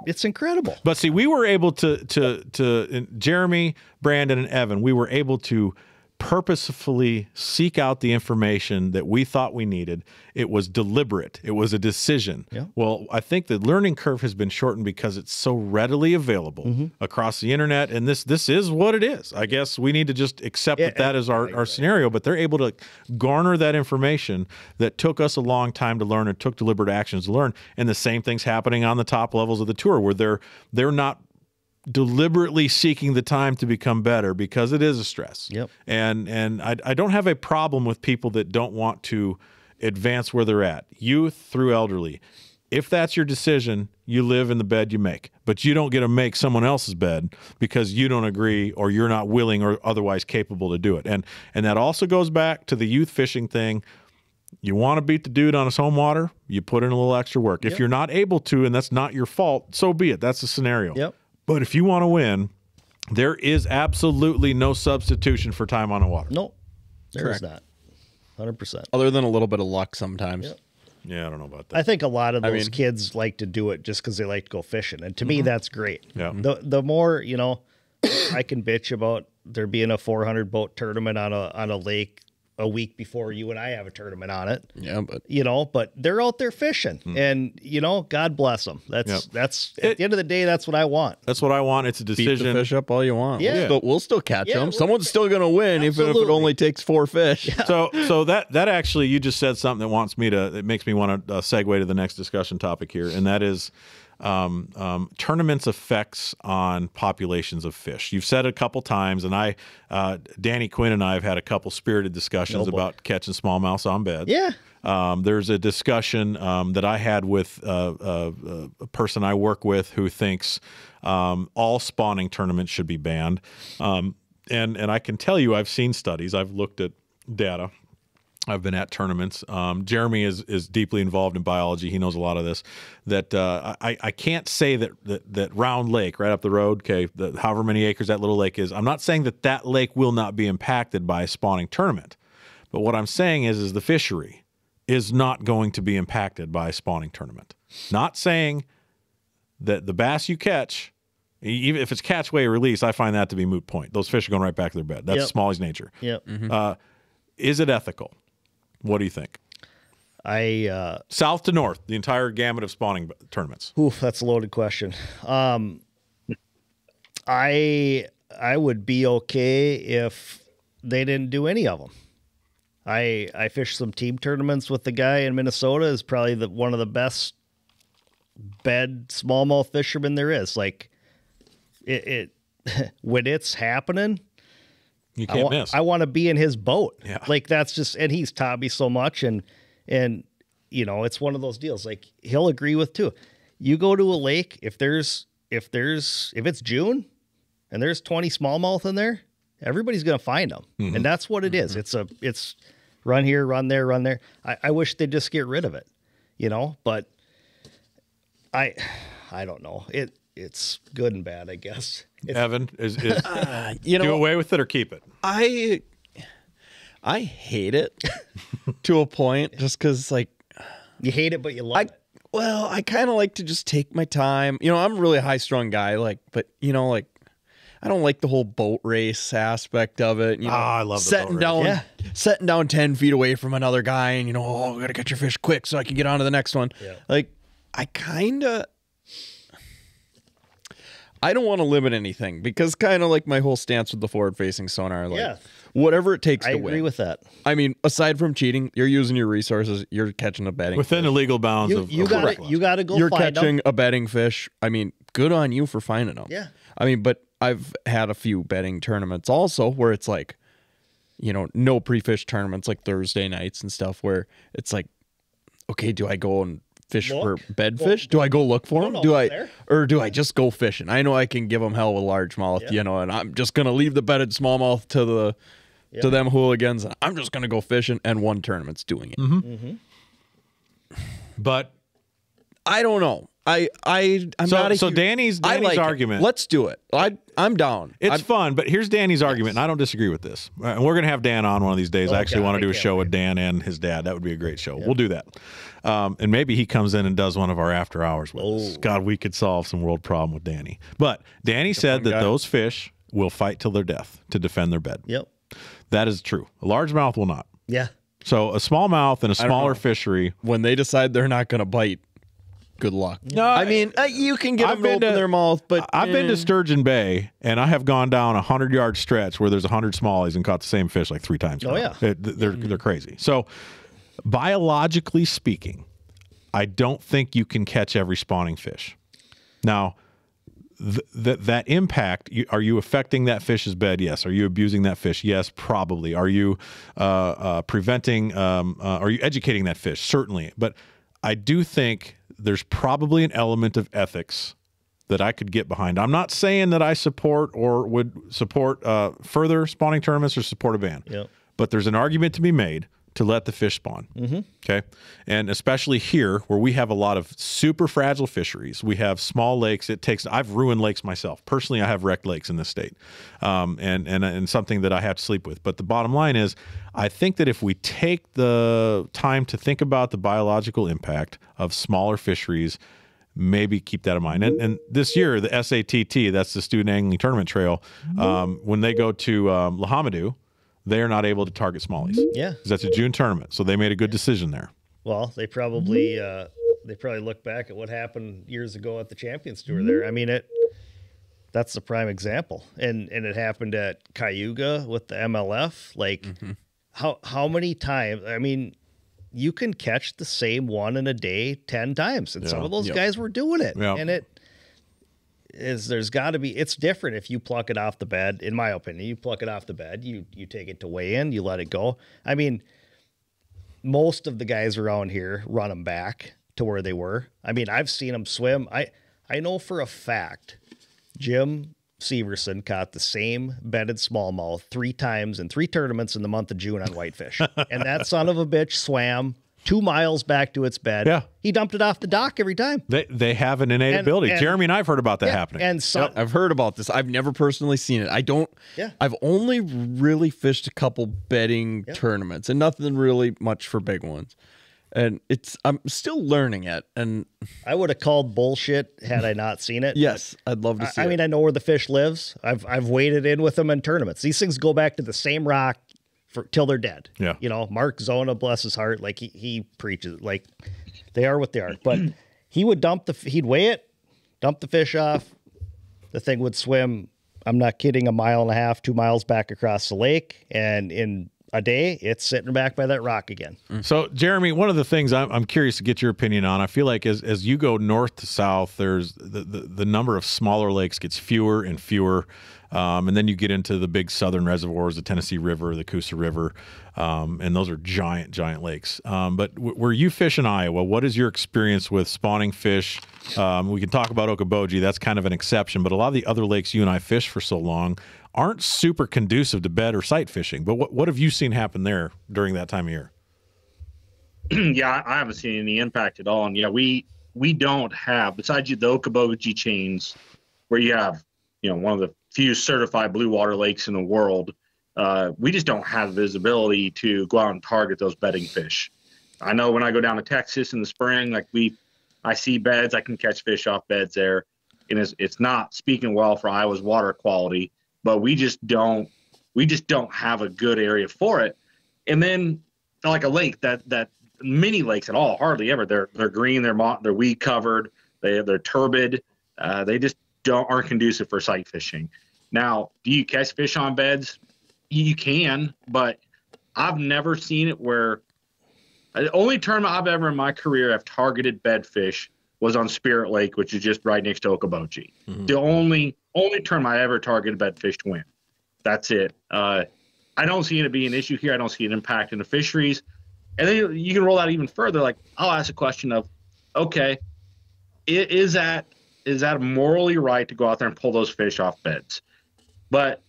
It's incredible. But see, we were able to Jeremy, Brandon, and Evan, we were able to purposefully seek out the information that we thought we needed. It was deliberate. It was a decision. Yeah. Well, I think the learning curve has been shortened because it's so readily available across the internet, and this is what it is. I guess we need to just accept that is our scenario, but they're able to garner that information that took us a long time to learn and took deliberate actions to learn, and the same thing's happening on the top levels of the tour where they're not deliberately seeking the time to become better because it is a stress. Yep. And I don't have a problem with people that don't want to advance where they're at, youth through elderly. If that's your decision, you live in the bed you make, but you don't get to make someone else's bed because you don't agree or you're not willing or otherwise capable to do it. And that also goes back to the youth fishing thing. You want to beat the dude on his home water, you put in a little extra work. If you're not able to, and that's not your fault, so be it. That's the scenario. Yep. But if you want to win, there is absolutely no substitution for time on the water. No, there is not. 100%. Other than a little bit of luck sometimes. Yep. Yeah, I don't know about that. I think a lot of those kids like to do it just because they like to go fishing. And to me, that's great. Yeah. The more, I can bitch about there being a 400 boat tournament on a lake a week before you and I have a tournament on it. Yeah, but but they're out there fishing, and God bless them. That's at the end of the day, that's what I want. That's what I want. It's a decision. Beat the fish up all you want. Yeah. We'll still catch them. Someone's still going to win, even if it only takes 4 fish. Yeah. So that actually, you just said something that makes me want to segue to the next discussion topic here, and that is tournaments' effects on populations of fish. You've said it a couple times, and Danny Quinn and I have had a couple spirited discussions about catching smallmouths on bed. Yeah. There's a discussion that I had with a person I work with who thinks all spawning tournaments should be banned. And I can tell you, I've seen studies, I've looked at data. I've been at tournaments. Jeremy is deeply involved in biology. He knows a lot of this. That I can't say that Round Lake right up the road, however many acres that little lake is, I'm not saying that lake will not be impacted by a spawning tournament. But what I'm saying is the fishery is not going to be impacted by a spawning tournament. Not saying that the bass you catch, even if it's catch, weigh, or release, I find that to be moot point. Those fish are going right back to their bed. That's Smalley's nature. Yep. Is it ethical? What do you think? South to north, the entire gamut of spawning tournaments. Oof, that's a loaded question. I would be okay if they didn't do any of them. I fished some team tournaments with the guy in Minnesota. Is probably one of the best bed smallmouth fishermen there is. Like it when it's happening, you can't miss. I want to be in his boat. Yeah. Like that's just, and he's taught me so much, and it's one of those deals. Like he'll agree with too. You go to a lake, if it's June and there's 20 smallmouth in there, everybody's going to find them. Mm-hmm. And that's what it is. It's run here, run there, run there. I wish they'd just get rid of it, but I don't know. It's good and bad, I guess. Evan, is do away with it or keep it? I hate it to a point, just because you hate it, but you love it. Well, I kind of like to just take my time. I'm a really high strung guy, but I don't like the whole boat race aspect of it. I love the boat race. Setting down 10 feet away from another guy, and we gotta catch your fish quick so I can get on to the next one. Yeah. I don't want to limit anything, because kind of like my whole stance with the forward-facing sonar, whatever it takes to win. I agree with that. I mean, aside from cheating, you're using your resources. You're catching a bedding within fish. the legal bounds you got to go. You're find catching them. a bedding fish. I mean, good on you for finding them. Yeah. I mean, but I've had a few bedding tournaments also where it's no pre-fish tournaments like Thursday nights and stuff, where it's okay, do I go and fish for bedfish? Do I go look for them? Or do I just go fishing? I know I can give them hell with largemouth, and I'm just gonna leave the bedded smallmouth to them hooligans. And I'm just gonna go fishing, and one tournament's doing it. Mm-hmm. Mm-hmm. But I don't know. So Danny's argument. Let's do it. I'm down. It's fun, but here's Danny's argument, and I don't disagree with this. And we're gonna have Dan on one of these days. I actually want to do a show with Dan and his dad. That would be a great show. We'll do that. And maybe he comes in and does one of our after hours with us. God, we could solve some world problem with Danny. But Danny said that those fish will fight till their death to defend their bed. Yep. That is true. A largemouth will not. Yeah. So a smallmouth and a smaller fishery, when they decide they're not going to bite, good luck. No, I mean, you can get them to open their mouth, but I've been to Sturgeon Bay, and I have gone down a 100-yard stretch where there's 100 smallies and caught the same fish 3 times. Oh, yeah. They're crazy. So biologically speaking, I don't think you can catch every spawning fish. Now, that impact, are you affecting that fish's bed? Yes. Are you abusing that fish? Yes, probably. Are you preventing, are you educating that fish? Certainly. But I do think there's probably an element of ethics that I could get behind. I'm not saying that I support or would support further spawning tournaments or support a ban. Yep. But there's an argument to be made to let the fish spawn. Mm-hmm. Okay. And especially here where we have a lot of super fragile fisheries, we have small lakes. I've ruined lakes myself. Personally, I have wrecked lakes in this state, and something that I have to sleep with. But the bottom line is, I think that if we take the time to think about the biological impact of smaller fisheries, maybe keep that in mind. And this year, the SATT, that's the Student Angling Tournament Trail, when they go to Lahamadou, they are not able to target smallies. Yeah. Because that's a June tournament. So they made a good decision there. Well, they probably look back at what happened years ago at the Champions Tour there. I mean, that's the prime example. And it happened at Cayuga with the MLF. How many times? I mean, you can catch the same one in a day 10 times. And some of those guys were doing it. Yeah. And there's got to be, it's different if you pluck it off the bed. In my opinion, you pluck it off the bed, you take it to weigh in, you let it go. I mean, most of the guys around here run them back to where they were. I mean, I've seen them swim. I know for a fact Jim Severson caught the same bedded smallmouth 3 times in 3 tournaments in the month of June on whitefish. And that son of a bitch swam 2 miles back to its bed. Yeah. He dumped it off the dock every time. They have an innate ability. Jeremy and I've heard about that happening. And I've heard about this. I've never personally seen it. I've only really fished a couple bedding tournaments and nothing really much for big ones. And I'm still learning it. And I would have called bullshit had I not seen it. Yes, I'd love to see it. I mean, I know where the fish lives. I've waded in with them in tournaments. These things go back to the same rock till they're dead. Yeah. Mark Zona, bless his heart, he preaches, they are what they are. But he would he'd weigh it, dump the fish off. The thing would swim, I'm not kidding, 1.5 miles, 2 miles back across the lake. And in a day, it's sitting back by that rock again. So, Jeremy, one of the things I'm curious to get your opinion on, I feel like as you go north to south, there's the number of smaller lakes gets fewer and fewer. And then you get into the big southern reservoirs, the Tennessee River, the Coosa River, and those are giant lakes. But where you fish in Iowa, what is your experience with spawning fish? We can talk about Okoboji. That's kind of an exception, but a lot of the other lakes you and I fished for so long aren't super conducive to bed or sight fishing. But what have you seen happen there during that time of year? Yeah, I haven't seen any impact at all. And yeah, we don't have, besides the Okoboji chains, where you have, one of the few certified blue water lakes in the world, we just don't have visibility to go out and target those bedding fish. I know when I go down to Texas in the spring, I see beds, I can catch fish off beds there, and it's not speaking well for Iowa's water quality, but we just don't have a good area for it. And then like a lake that mini lakes at all, hardly ever. They're green, they're weed covered, they're turbid, they just aren't conducive for sight fishing. Now, do you catch fish on beds? You can, but I've never seen it where the only tournament I've ever in my career have targeted bed fish was on Spirit Lake, which is just right next to Okoboji. Mm-hmm. The only tournament I ever targeted bed fish to win. That's it. I don't see it being an issue here. I don't see an impact in the fisheries. And then you can roll out even further. Like, I'll ask a question of, okay, is that morally right to go out there and pull those fish off beds? But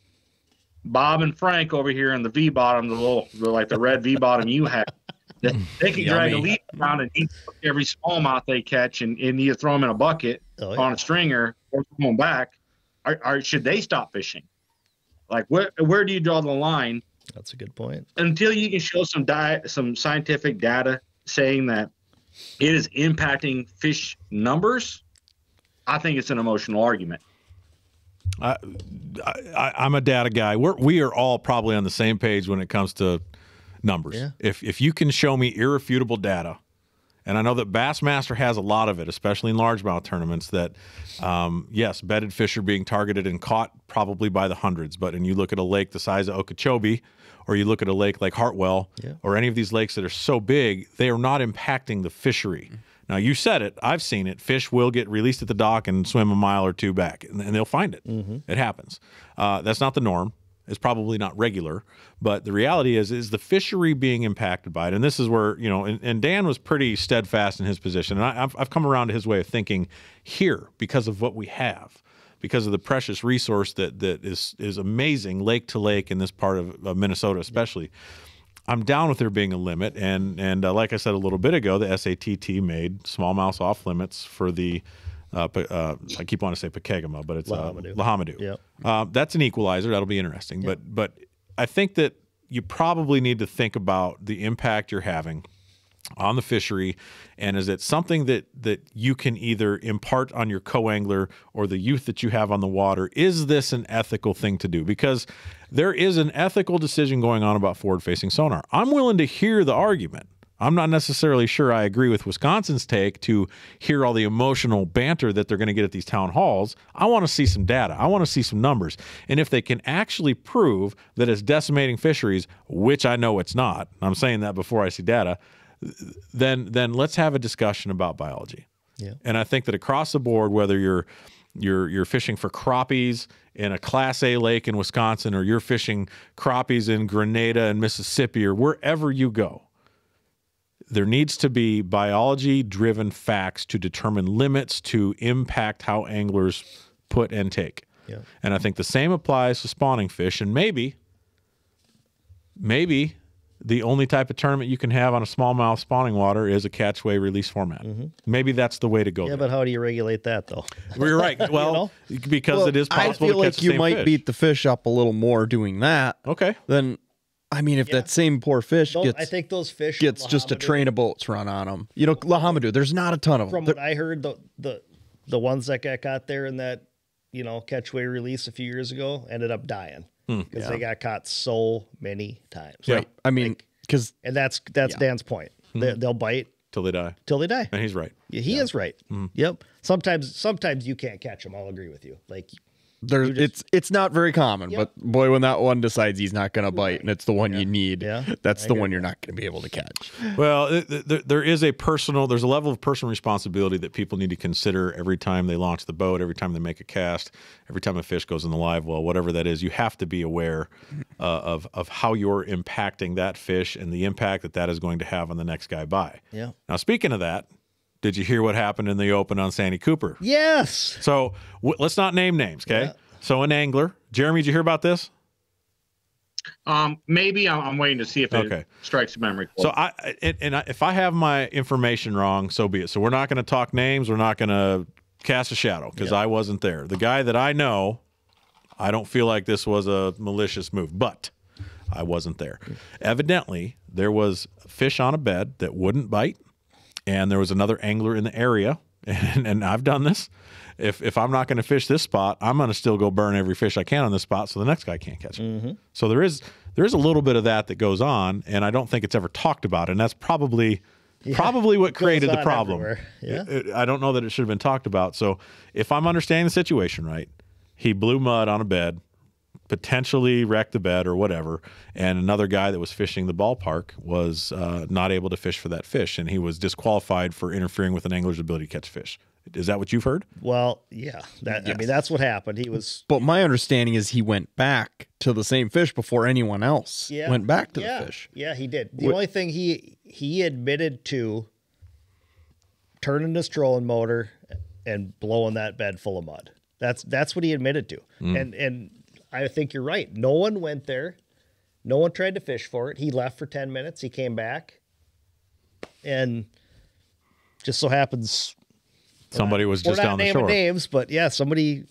Bob and Frank over here in the V bottom, the red V bottom you have, they can drag a lead around and eat every smallmouth they catch and either throw them in a bucket on a stringer or throw them back. Should they stop fishing? Like, where do you draw the line? That's a good point. Until you can show some scientific data saying that it is impacting fish numbers, I think it's an emotional argument. I'm a data guy. We are all probably on the same page when it comes to numbers. Yeah. If you can show me irrefutable data, and I know that Bassmaster has a lot of it, especially in largemouth tournaments, that yes, bedded fish are being targeted and caught probably by the hundreds. But when you look at a lake the size of Okeechobee, or you look at a lake like Hartwell, or any of these lakes that are so big, they are not impacting the fishery. Mm-hmm. Now, you said it. I've seen it. Fish will get released at the dock and swim a mile or two back, and they'll find it. Mm-hmm. It happens. That's not the norm. It's probably not regular. But the reality is the fishery being impacted by it? And this is where, and Dan was pretty steadfast in his position. And I've come around to his way of thinking here because of what we have, because of the precious resource that is amazing lake to lake in this part of Minnesota especially. I'm down with there being a limit, and like I said a little bit ago, the SATT made smallmouth off limits for the I keep wanting to say Pekegama, but it's Lahamadou. Yep. That's an equalizer. That'll be interesting. Yep. But I think that you probably need to think about the impact you're having on the fishery, and is it something that you can either impart on your co-angler or the youth that you have on the water? Is this an ethical thing to do? Because there is an ethical decision going on about forward-facing sonar. I'm willing to hear the argument. I'm not necessarily sure I agree with Wisconsin's take to hear all the emotional banter that they're going to get at these town halls. I want to see some data. I want to see some numbers. And if they can actually prove that it's decimating fisheries, which I know it's not, I'm saying that before I see data, then let's have a discussion about biology. Yeah. And I think that across the board, whether you're fishing for crappies in a Class A lake in Wisconsin, or you're fishing crappies in Grenada and Mississippi, or wherever you go, there needs to be biology-driven facts to determine limits to impact how anglers put and take. Yeah. And I think the same applies to spawning fish. And maybe the only type of tournament you can have on a smallmouth spawning water is a catch, weigh, release format. Mm-hmm. Maybe that's the way to go. Yeah, there. But how do you regulate that, though? Well, you're right. Well, because it is possible I feel to catch like you might beat the fish up a little more doing that. Okay. Then, I mean, if that same poor fish I think those fish gets just a train of boats run on them. Lahamadou, there's not a ton of them. From what I heard, the ones that got caught there in that, catch, weigh, release a few years ago ended up dying. Because they got caught so many times. Yeah, I mean, and that's Dan's point. Mm-hmm. They'll bite till they die. And he's right. Yeah, he is right. Mm-hmm. Yep. Sometimes you can't catch them. I'll agree with you. Like It's not very common, Yep. but boy, when that one decides he's not going to bite, and it's the one you need, that's the one you're not going to be able to catch. Well, there's a level of personal responsibility that people need to consider every time they launch the boat, every time they make a cast, every time a fish goes in the live well, whatever that is. You have to be aware of how you're impacting that fish and the impact that is going to have on the next guy by. Yeah. Now, speaking of that, did you hear what happened in the open on Sandy Cooper? Yes. So let's not name names, okay? Yeah. So an angler. Jeremy, did you hear about this? Maybe I'm waiting to see if it strikes a memory. So if I have my information wrong, so be it. So we're not going to talk names. We're not going to cast a shadow because I wasn't there. The guy that I know, I don't feel like this was a malicious move, but I wasn't there. Evidently, there was fish on a bed that wouldn't bite. And there was another angler in the area, and I've done this. If I'm not going to fish this spot, I'm going to still go burn every fish I can on this spot so the next guy can't catch it. Mm-hmm. So there is a little bit of that goes on, and I don't think it's ever talked about, and that's probably what created the problem. I don't know that it should have been talked about. So if I'm understanding the situation right, he blew mud on a bed, potentially wrecked the bed or whatever, and another guy that was fishing the ballpark was not able to fish for that fish, and he was disqualified for interfering with an angler's ability to catch fish. Is that what you've heard? Well, yeah. I mean, that's what happened. He was. But my understanding is he went back to the same fish before anyone else went back to the fish. Yeah, he did. The only thing he admitted to turning his trolling motor and blowing that bed full of mud. That's what he admitted to. And I think you're right. No one went there. No one tried to fish for it. He left for 10 minutes. He came back. And just so happens somebody was just on the shore. We're not naming names, but somebody,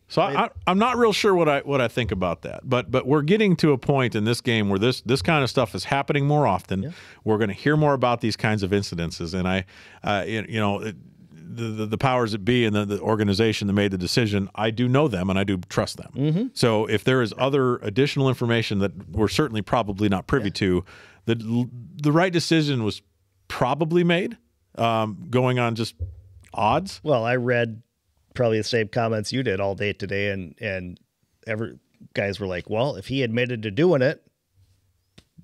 So I'm not real sure what I think about that. But we're getting to a point in this game where this kind of stuff is happening more often. Yeah. We're going to hear more about these kinds of incidences. And the powers that be and the organization that made the decision, I do know them and I do trust them. Mm-hmm. So if there is other additional information that we're certainly probably not privy to, the right decision was probably made, going on just odds. Well, I read probably the same comments you did all day today, and every guys were like, well, if he admitted to doing it,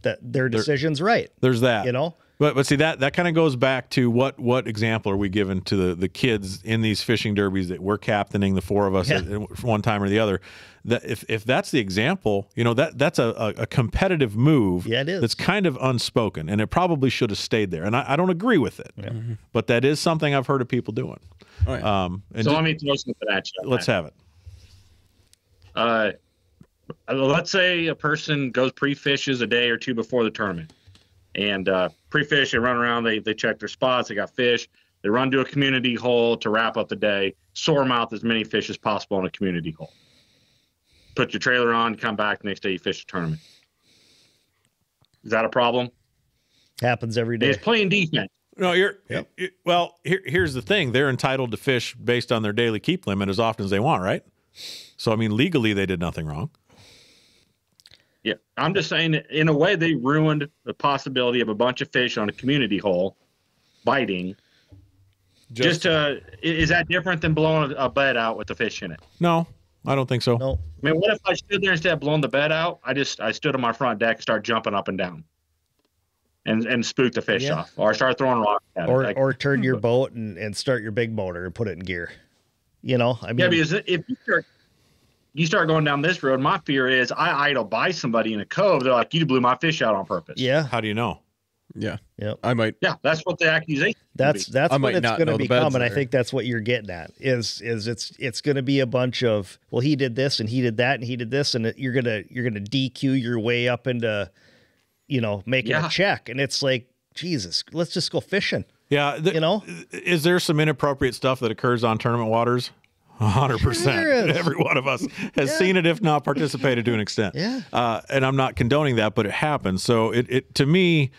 that their decision's right. There's that. But see, that kind of goes back to what example are we given to the kids in these fishing derbies that we're captaining, the four of us at one time or the other. That if that's the example, that's a competitive move. Yeah, it is. That's kind of unspoken, and it probably should have stayed there. And I don't agree with it, but that is something I've heard of people doing. Oh, yeah. Let me throw something at you. Let's have it. Let's say a person goes pre-fishes a day or two before the tournament. And pre-fish, they run around, they check their spots, they got fish, they run to a community hole to wrap up the day, sore mouth as many fish as possible in a community hole. Put your trailer on, come back, next day you fish the tournament. Is that a problem? Happens every day. It's playing defense. No, well, here's the thing. They're entitled to fish based on their daily keep limit as often as they want, right? So, I mean, legally they did nothing wrong. Yeah, I'm just saying that in a way they ruined the possibility of a bunch of fish on a community hole biting. Is that different than blowing a bed out with the fish in it? No, I don't think so. No. I mean, what if I stood there instead of blowing the bed out? I stood on my front deck and started jumping up and down and spooked the fish off, or start throwing rocks at it. Or turn your boat and start your big motor and put it in gear. I mean, because if you start going down this road, my fear is I idle by somebody in a cove. They're like, you blew my fish out on purpose. Yeah. How do you know? Yeah. Yep. I might. Yeah, that's what the accusation. That's what it's going to become, and I there. think that's what you're getting at. Is it's going to be a bunch of, well, he did this and he did that and he did this, and you're gonna DQ your way up into, making a check, and it's like, Jesus, let's just go fishing. Yeah. Is there some inappropriate stuff that occurs on tournament waters? 100%. Every one of us has seen it, if not participated to an extent. Yeah. And I'm not condoning that, but it happens. So it to me,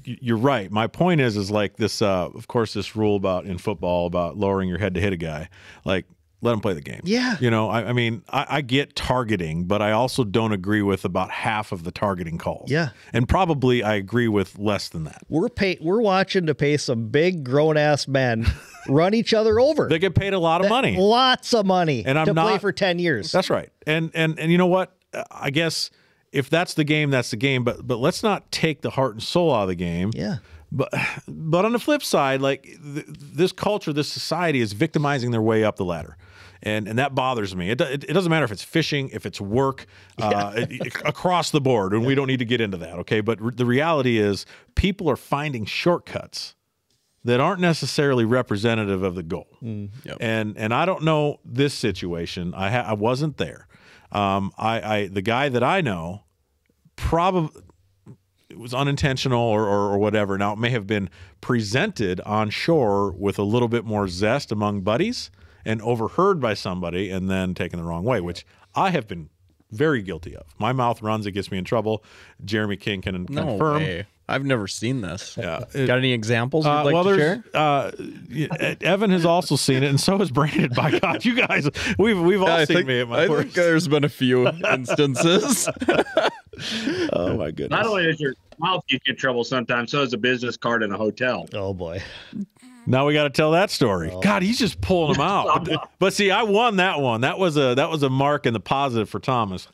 you're right. My point is like this. Of course, this rule in football about lowering your head to hit a guy. Like, let them play the game. Yeah. You know, I mean, I get targeting, but I also don't agree with about half of the targeting calls. Yeah. And probably I agree with less than that. We're watching to pay some big grown ass men run each other over. They get paid a lot of money. Lots of money. And I'm to play not- for 10 years. That's right. And you know what? I guess if that's the game, that's the game. But let's not take the heart and soul out of the game. Yeah. But on the flip side, like this culture, this society is victimizing their way up the ladder. And that bothers me. It doesn't matter if it's fishing, if it's work, across the board, and we don't need to get into that, okay? But the reality is people are finding shortcuts that aren't necessarily representative of the goal. Yep. And I don't know this situation. I wasn't there. The guy that I know probably it was unintentional or whatever. Now, it may have been presented on shore with a little bit more zest among buddies and overheard by somebody and then taken the wrong way, which I have been very guilty of. My mouth runs, it gets me in trouble. Jeremy King can confirm. No way. I've never seen this. Yeah. Got any examples you'd like to share? Evan has also seen it, and so has Brandon. By God, you guys, we've all seen me at my I worst. think there's been a few instances. Oh my goodness! Not only does your mouth get you in trouble sometimes, so does a business card in a hotel. Oh boy. Now we got to tell that story. God, he's just pulling them out. But see, I won that one. That was a mark in the positive for Thomas.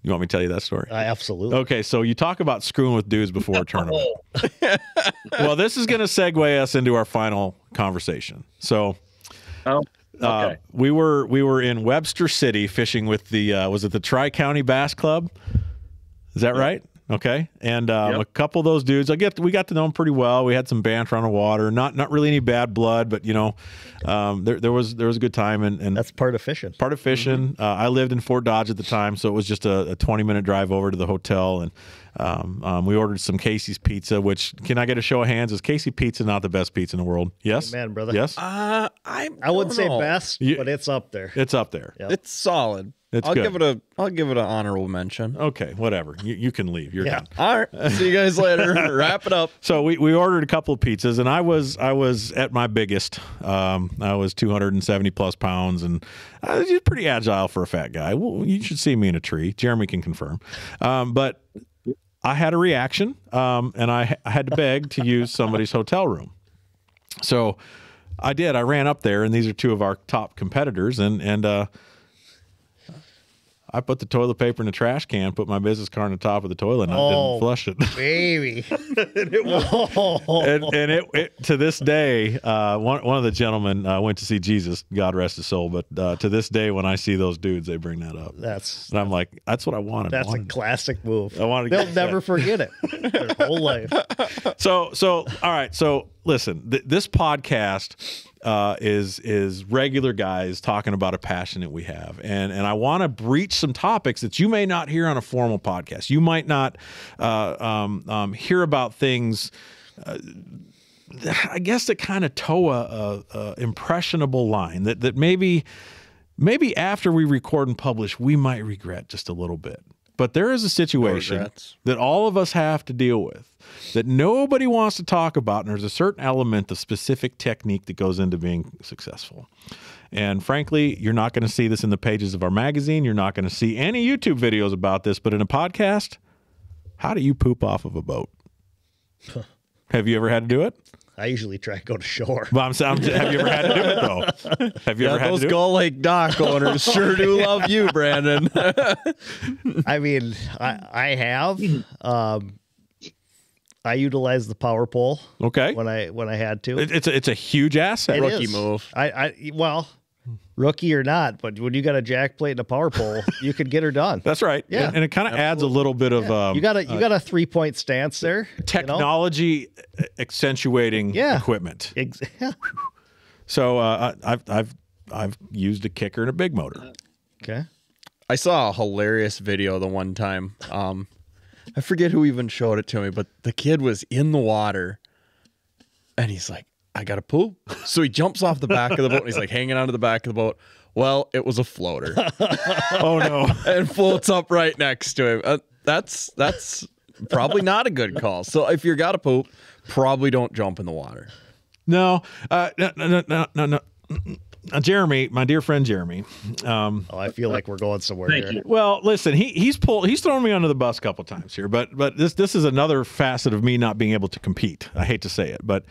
You want me to tell you that story? Absolutely. Okay, so you talk about screwing with dudes before a tournament. Well, this is going to segue us into our final conversation. So, Okay. we were in Webster City fishing with the was it the Tri-County Bass Club? Is that right? Okay, and a couple of those dudes, we got to know them pretty well. We had some banter on the water, not really any bad blood, but you know, there was a good time, and That's part of fishing. I lived in Fort Dodge at the time, so it was just a 20-minute drive over to the hotel, and we ordered some Casey's Pizza. Which, can I get a show of hands? Is Casey Pizza not the best pizza in the world? Yes, Amen, brother. Yes, I wouldn't say best, but it's up there. it's up there. Yep. It's solid. It's I'll good. give it an honorable mention. Okay, whatever. You can leave. You're done. All right. See you guys later. Wrap it up. So we ordered a couple of pizzas, and I was at my biggest. I was 270 plus pounds, and I was pretty agile for a fat guy. Well, you should see me in a tree. Jeremy can confirm. But I had a reaction, and I had to beg to use somebody's hotel room. So I did. I ran up there, and these are two of our top competitors, and I put the toilet paper in the trash can, put my business card on the top of the toilet, and I didn't flush it. Baby. and it to this day, one of the gentlemen went to see Jesus, God rest his soul. But to this day, when I see those dudes, they bring that up. And I'm like, that's what I wanted. That's a classic move. I wanted to They'll get never forget it their whole life. So all right. So listen, this podcast is regular guys talking about a passion that we have, and I want to breach some topics that you may not hear on a formal podcast. You might not hear about things. I guess that kind of toe a impressionable line that maybe after we record and publish, we might regret just a little bit. But there is a situation that all of us have to deal with that nobody wants to talk about, and there's a certain element of specific technique that goes into being successful. And frankly, you're not going to see this in the pages of our magazine. You're not going to see any YouTube videos about this, but in a podcast, how do you poop off of a boat? Have you ever had to do it? I usually try to go to shore. But have you ever had to do it, though? Have you ever had to do it? Those Gull Lake dock owners sure do love you, Brandon. I mean, I have. I utilize the power pole. Okay. When I had to. It's a huge asset. Rookie move. Well, rookie or not, but when you got a jack plate and a power pole, you could get her done. That's right. Yeah. And it kind of adds a little bit of you got a 3-point stance there. Technology accentuating equipment. So I've used a kicker and a big motor. Okay. I saw a hilarious video the one time. I forget who even showed it to me, but the kid was in the water and he's like, I got to poop. So he jumps off the back of the boat and he's like hanging onto the back of the boat. Well, it was a floater. Oh no. And floats up right next to him. That's probably not a good call. So if you're got to poop, probably don't jump in the water. No. No. Jeremy, my dear friend Jeremy. I feel like we're going somewhere Thank here. you. Well, listen, he's thrown me under the bus a couple times here, but this is another facet of me not being able to compete. I hate to say it, but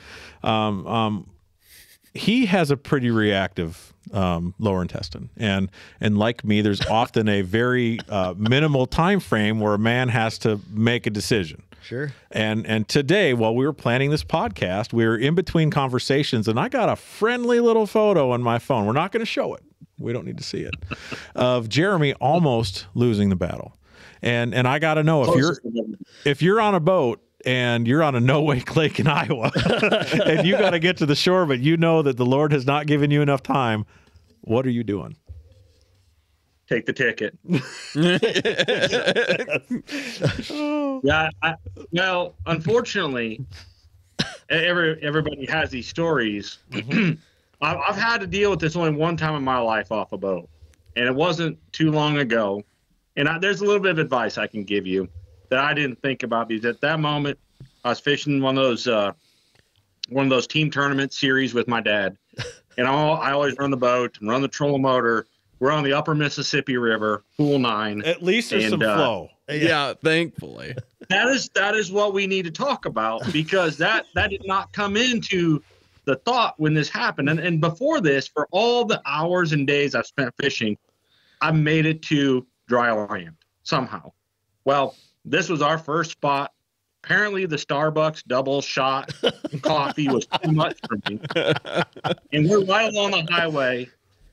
he has a pretty reactive lower intestine, and like me, there's often a very minimal time frame where a man has to make a decision. Sure. And today, while we were planning this podcast, we were in between conversations, and I got a friendly little photo on my phone. We're not going to show it. We don't need to see it. Of Jeremy almost losing the battle. And I got to know, if you're on a boat and you're on a no-wake lake in Iowa and you got to get to the shore, but you know that the Lord has not given you enough time, what are you doing? Take the ticket. Yeah. Well, unfortunately, everybody has these stories. I've had to deal with this only one time in my life off a boat, and it wasn't too long ago. And there's a little bit of advice I can give you that I didn't think about, because at that moment I was fishing one of those team tournament series with my dad, and I always run the boat and run the trolling motor. We're on the upper Mississippi River, Pool 9. At least there's some flow. Yeah, thankfully. That is what we need to talk about, because that did not come into the thought when this happened. And before this, for all the hours and days I've spent fishing, I made it to dry land somehow. Well, this was our first spot. Apparently the Starbucks double shot coffee was too much for me. And we're right along the highway,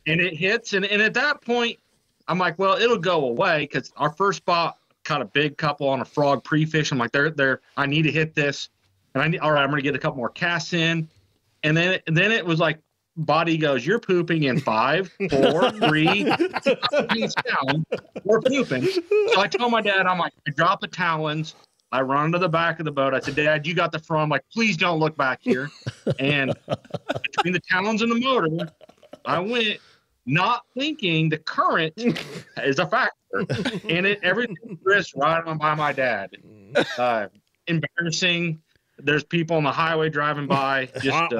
and it hits. And at that point, I'm like, well, it'll go away, because our first spot caught a big couple on a frog pre-fish. I'm like, I need to hit this. And all right, I'm going to get a couple more casts in. And then it was like, body goes, you're pooping in 5, 4, 3, down. We're pooping. So I told my dad, I'm like, I drop the talons. I run to the back of the boat. I said, Dad, you got the front. I'm like, please don't look back here. And between the talons and the motor, I went, not thinking the current is a factor. And everything drifts right on by my dad. Embarrassing. There's people on the highway driving by. Just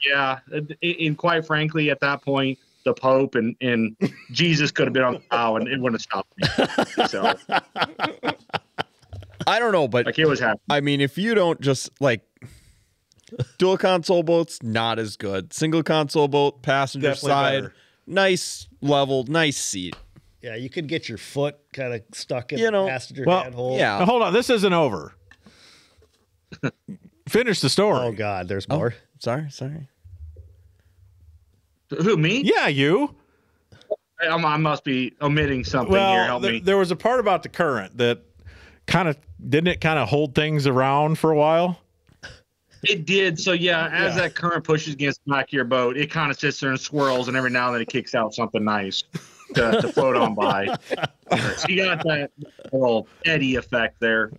yeah. And quite frankly, at that point, the Pope and Jesus could have been on the bow, and it wouldn't have stopped me. So I don't know, but like, it was happening. I mean, if you don't just like dual console boats, not as good. Single console boat, passenger Definitely side, better. Nice level, nice seat. Yeah, you could get your foot kind of stuck in You know, the passenger well, handhold. yeah. Now, hold on, this isn't over. Finish the story. Oh God, there's more. Sorry. Who, me? Yeah, you. I must be omitting something here. Well, Help me. there was a part about the current that didn't it hold things around for a while? It did. So yeah, as that current pushes against the back of your boat, it kind of sits there and swirls, and every now and then it kicks out something nice to float on by. So you got that little eddy effect there.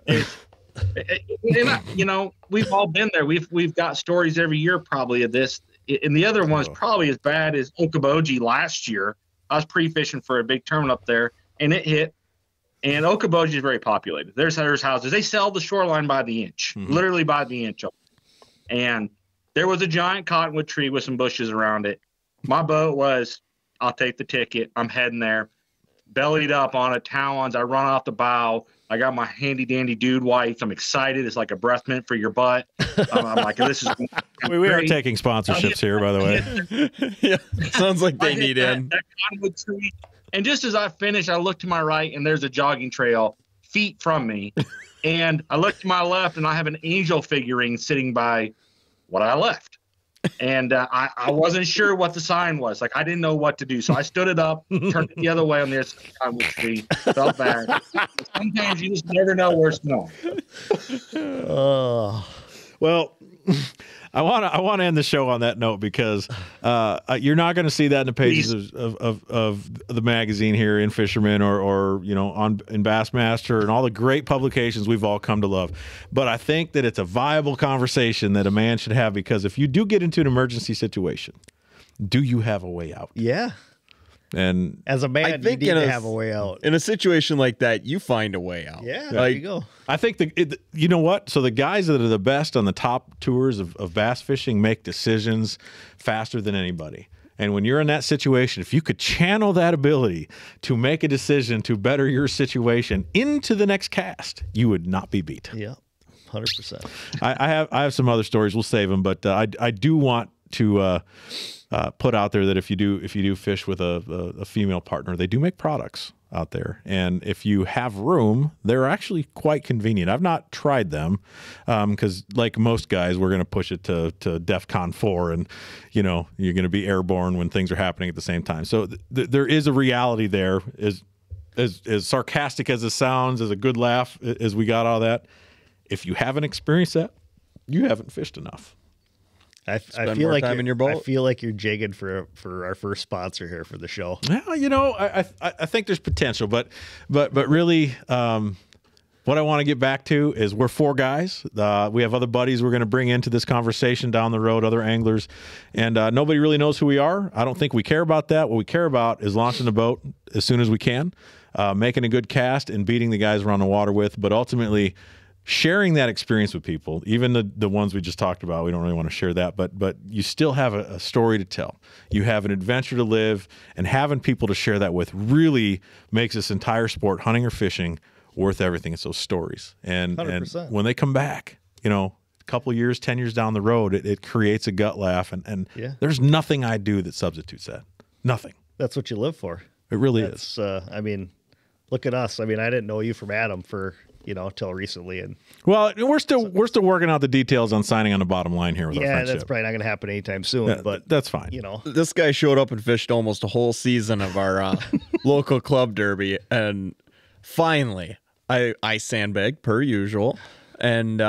We've all been there. We've got stories every year probably of this. And the other one is probably as bad as Okoboji last year. I was pre-fishing for a big tournament up there, and it hit. And Okoboji is very populated. There's houses. They sell the shoreline by the inch, literally by the inch. And there was a giant cottonwood tree with some bushes around it. My boat was, I'll take the ticket. I'm heading there. Bellied up on it, talons. I run off the bow. I got my handy dandy dude wipes. I'm excited. It's like a breath mint for your butt. I'm like, this is we are taking sponsorships here, by the way. Yeah, sounds like they need in. That cottonwood tree. And just as I finish, I look to my right, and there's a jogging trail feet from me. And I look to my left, and I have an angel figurine sitting by what I left. And I wasn't sure what the sign was. Like, I didn't know what to do. So I stood it up, turned it the other way on the other side of the tree, felt bad. Sometimes you just never know where it's going. Well, I want to end the show on that note, because you're not going to see that in the pages of the magazine here, In-Fisherman, or in Bassmaster and all the great publications we've all come to love. But I think that it's a viable conversation that a man should have, because if you do get into an emergency situation, do you have a way out? Yeah. And as a man, you need to have a way out. In a situation like that, you find a way out. Yeah, there you go. I think you know what? So the guys that are the best on the top tours of bass fishing make decisions faster than anybody. And when you're in that situation, if you could channel that ability to make a decision to better your situation into the next cast, you would not be beat. Yeah, 100%. I have some other stories. We'll save them, but I do want to put out there that if you do fish with a female partner, they do make products out there, and if you have room, they're actually quite convenient. I've not tried them because, like most guys, we're going to push it to DEFCON 4, and you're going to be airborne when things are happening at the same time. So there is a reality there. As sarcastic as it sounds, as a good laugh as we got all that, if you haven't experienced that, you haven't fished enough. I feel like in your boat. I feel like you're jigging for our first sponsor here for the show. Well, I think there's potential, but really, what I want to get back to is we're 4 guys. We have other buddies we're going to bring into this conversation down the road, other anglers, and nobody really knows who we are. I don't think we care about that. What we care about is launching the boat as soon as we can, making a good cast, and beating the guys we're on the water with. But ultimately, sharing that experience with people, even the ones we just talked about, we don't really want to share that, but you still have a story to tell. You have an adventure to live, and having people to share that with really makes this entire sport, hunting or fishing, worth everything. It's those stories. And when they come back, a couple years, 10 years down the road, it creates a gut laugh. And there's nothing I do that substitutes that. Nothing. That's what you live for. It really is. Look at us. I didn't know you from Adam for till recently, and we're still working out the details on signing on the bottom line here with our friendship. That's probably not going to happen anytime soon. But that's fine. This guy showed up and fished almost a whole season of our local club derby, and finally, I sandbagged per usual, and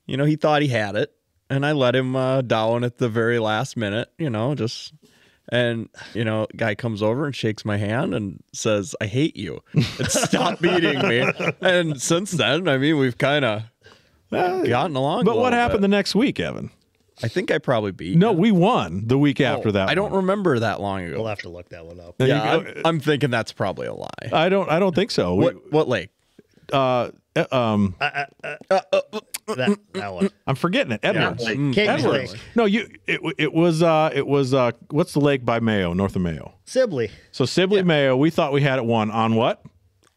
he thought he had it, and I let him down at the very last minute. And, guy comes over and shakes my hand and says, "I hate you. And stop beating me." And since then, we've kind of gotten along. But what happened the next week, Evan? I think I probably beat. No, we won the week after that. I don't remember that long ago. We'll have to look that one up. Yeah, I'm thinking that's probably a lie. I don't think so. What lake? That one. I'm forgetting it. Edwards. Edwards. No, it was what's the lake by Mayo, north of Mayo? Sibley. So Sibley, Mayo, we thought we had it won on what?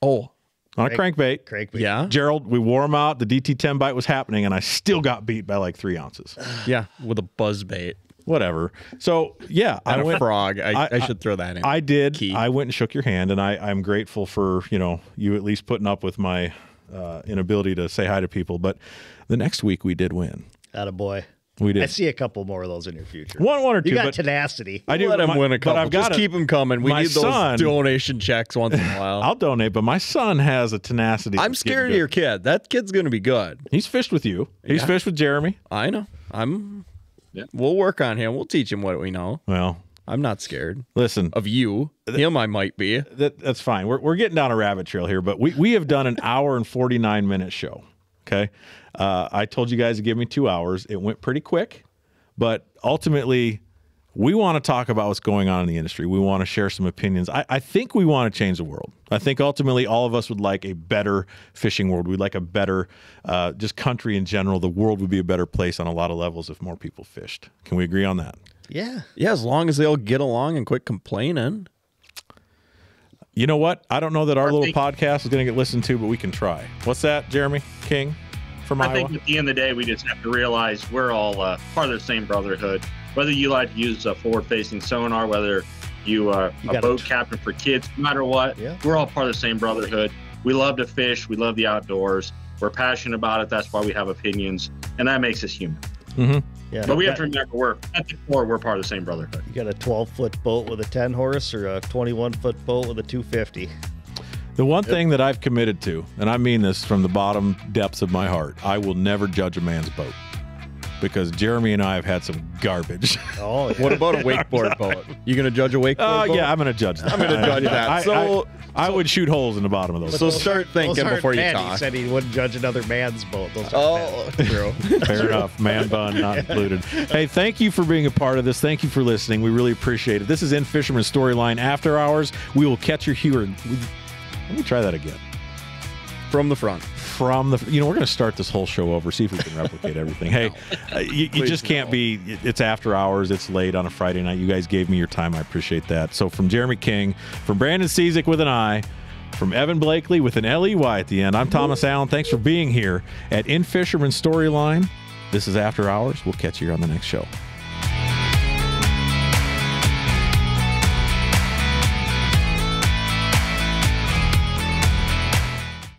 Oh. On a crankbait. Yeah. Gerald, we wore him out. The DT10 bite was happening, and I still got beat by like 3 ounces. Yeah, with a buzz bait. Whatever. So, yeah. And a frog. I should throw that in. I did. Key. I went and shook your hand, and I'm grateful for, you at least putting up with my inability to say hi to people. But the next week we did win. Attaboy. We did. I see a couple more of those in your future. One or two. You got tenacity. I do. Let him win a couple. But I've got Just keep them coming. We need those donation checks once in a while. I'll donate, but my son has a tenacity. I'm scared of your kid. That kid's going to be good. He's fished with you. He's fished with Jeremy. I know. We'll work on him. We'll teach him what we know. Well, I'm not scared. Listen, of you. Him, I might be. That's fine. We're getting down a rabbit trail here, but we have done an hour and 49-minute show. Okay. I told you guys to give me 2 hours. It went pretty quick, but ultimately we want to talk about what's going on in the industry. We want to share some opinions. I think we want to change the world. I think ultimately all of us would like a better fishing world. We'd like a better, just country in general. The world would be a better place on a lot of levels if more people fished. Can we agree on that? Yeah. Yeah, as long as they'll get along and quit complaining. You know what? I don't know that our little podcast is going to get listened to, but we can try. What's that, Jeremy King from Iowa? I think at the end of the day, we just have to realize we're all part of the same brotherhood. Whether you like to use a forward-facing sonar, whether you are a boat captain for kids, no matter what, we're all part of the same brotherhood. We love to fish. We love the outdoors. We're passionate about it. That's why we have opinions, and that makes us human. Mm-hmm. Yeah, but we have to remember, at the core, we're part of the same brotherhood. You got a 12-foot boat with a 10-horse or a 21-foot boat with a 250. The one thing that I've committed to, and I mean this from the bottom depths of my heart, I will never judge a man's boat. because Jeremy and I have had some garbage. Oh, yeah. What about a wakeboard boat? You going to judge a wakeboard boat? Yeah, I'm going to judge that. I'm going to judge that. I would shoot holes in the bottom of those. So start thinking before you bad. talk. He said he wouldn't judge another man's boat. Those are True. Fair enough. Man bun not included. Hey, thank you for being a part of this. Thank you for listening. We really appreciate it. This is In-Fisherman Storyline After Hours. We will catch you here. Let me try that again. From the front. We're going to start this whole show over, see if we can replicate everything. Hey, you just can't be, it's after hours, it's late on a Friday night. You guys gave me your time. I appreciate that. So from Jeremy King, from Brandon Cizik with an I, from Evan Blakely with an L-E-Y at the end, I'm Thomas Allen. Thanks for being here at In-Fisherman Storyline. This is After Hours. We'll catch you on the next show.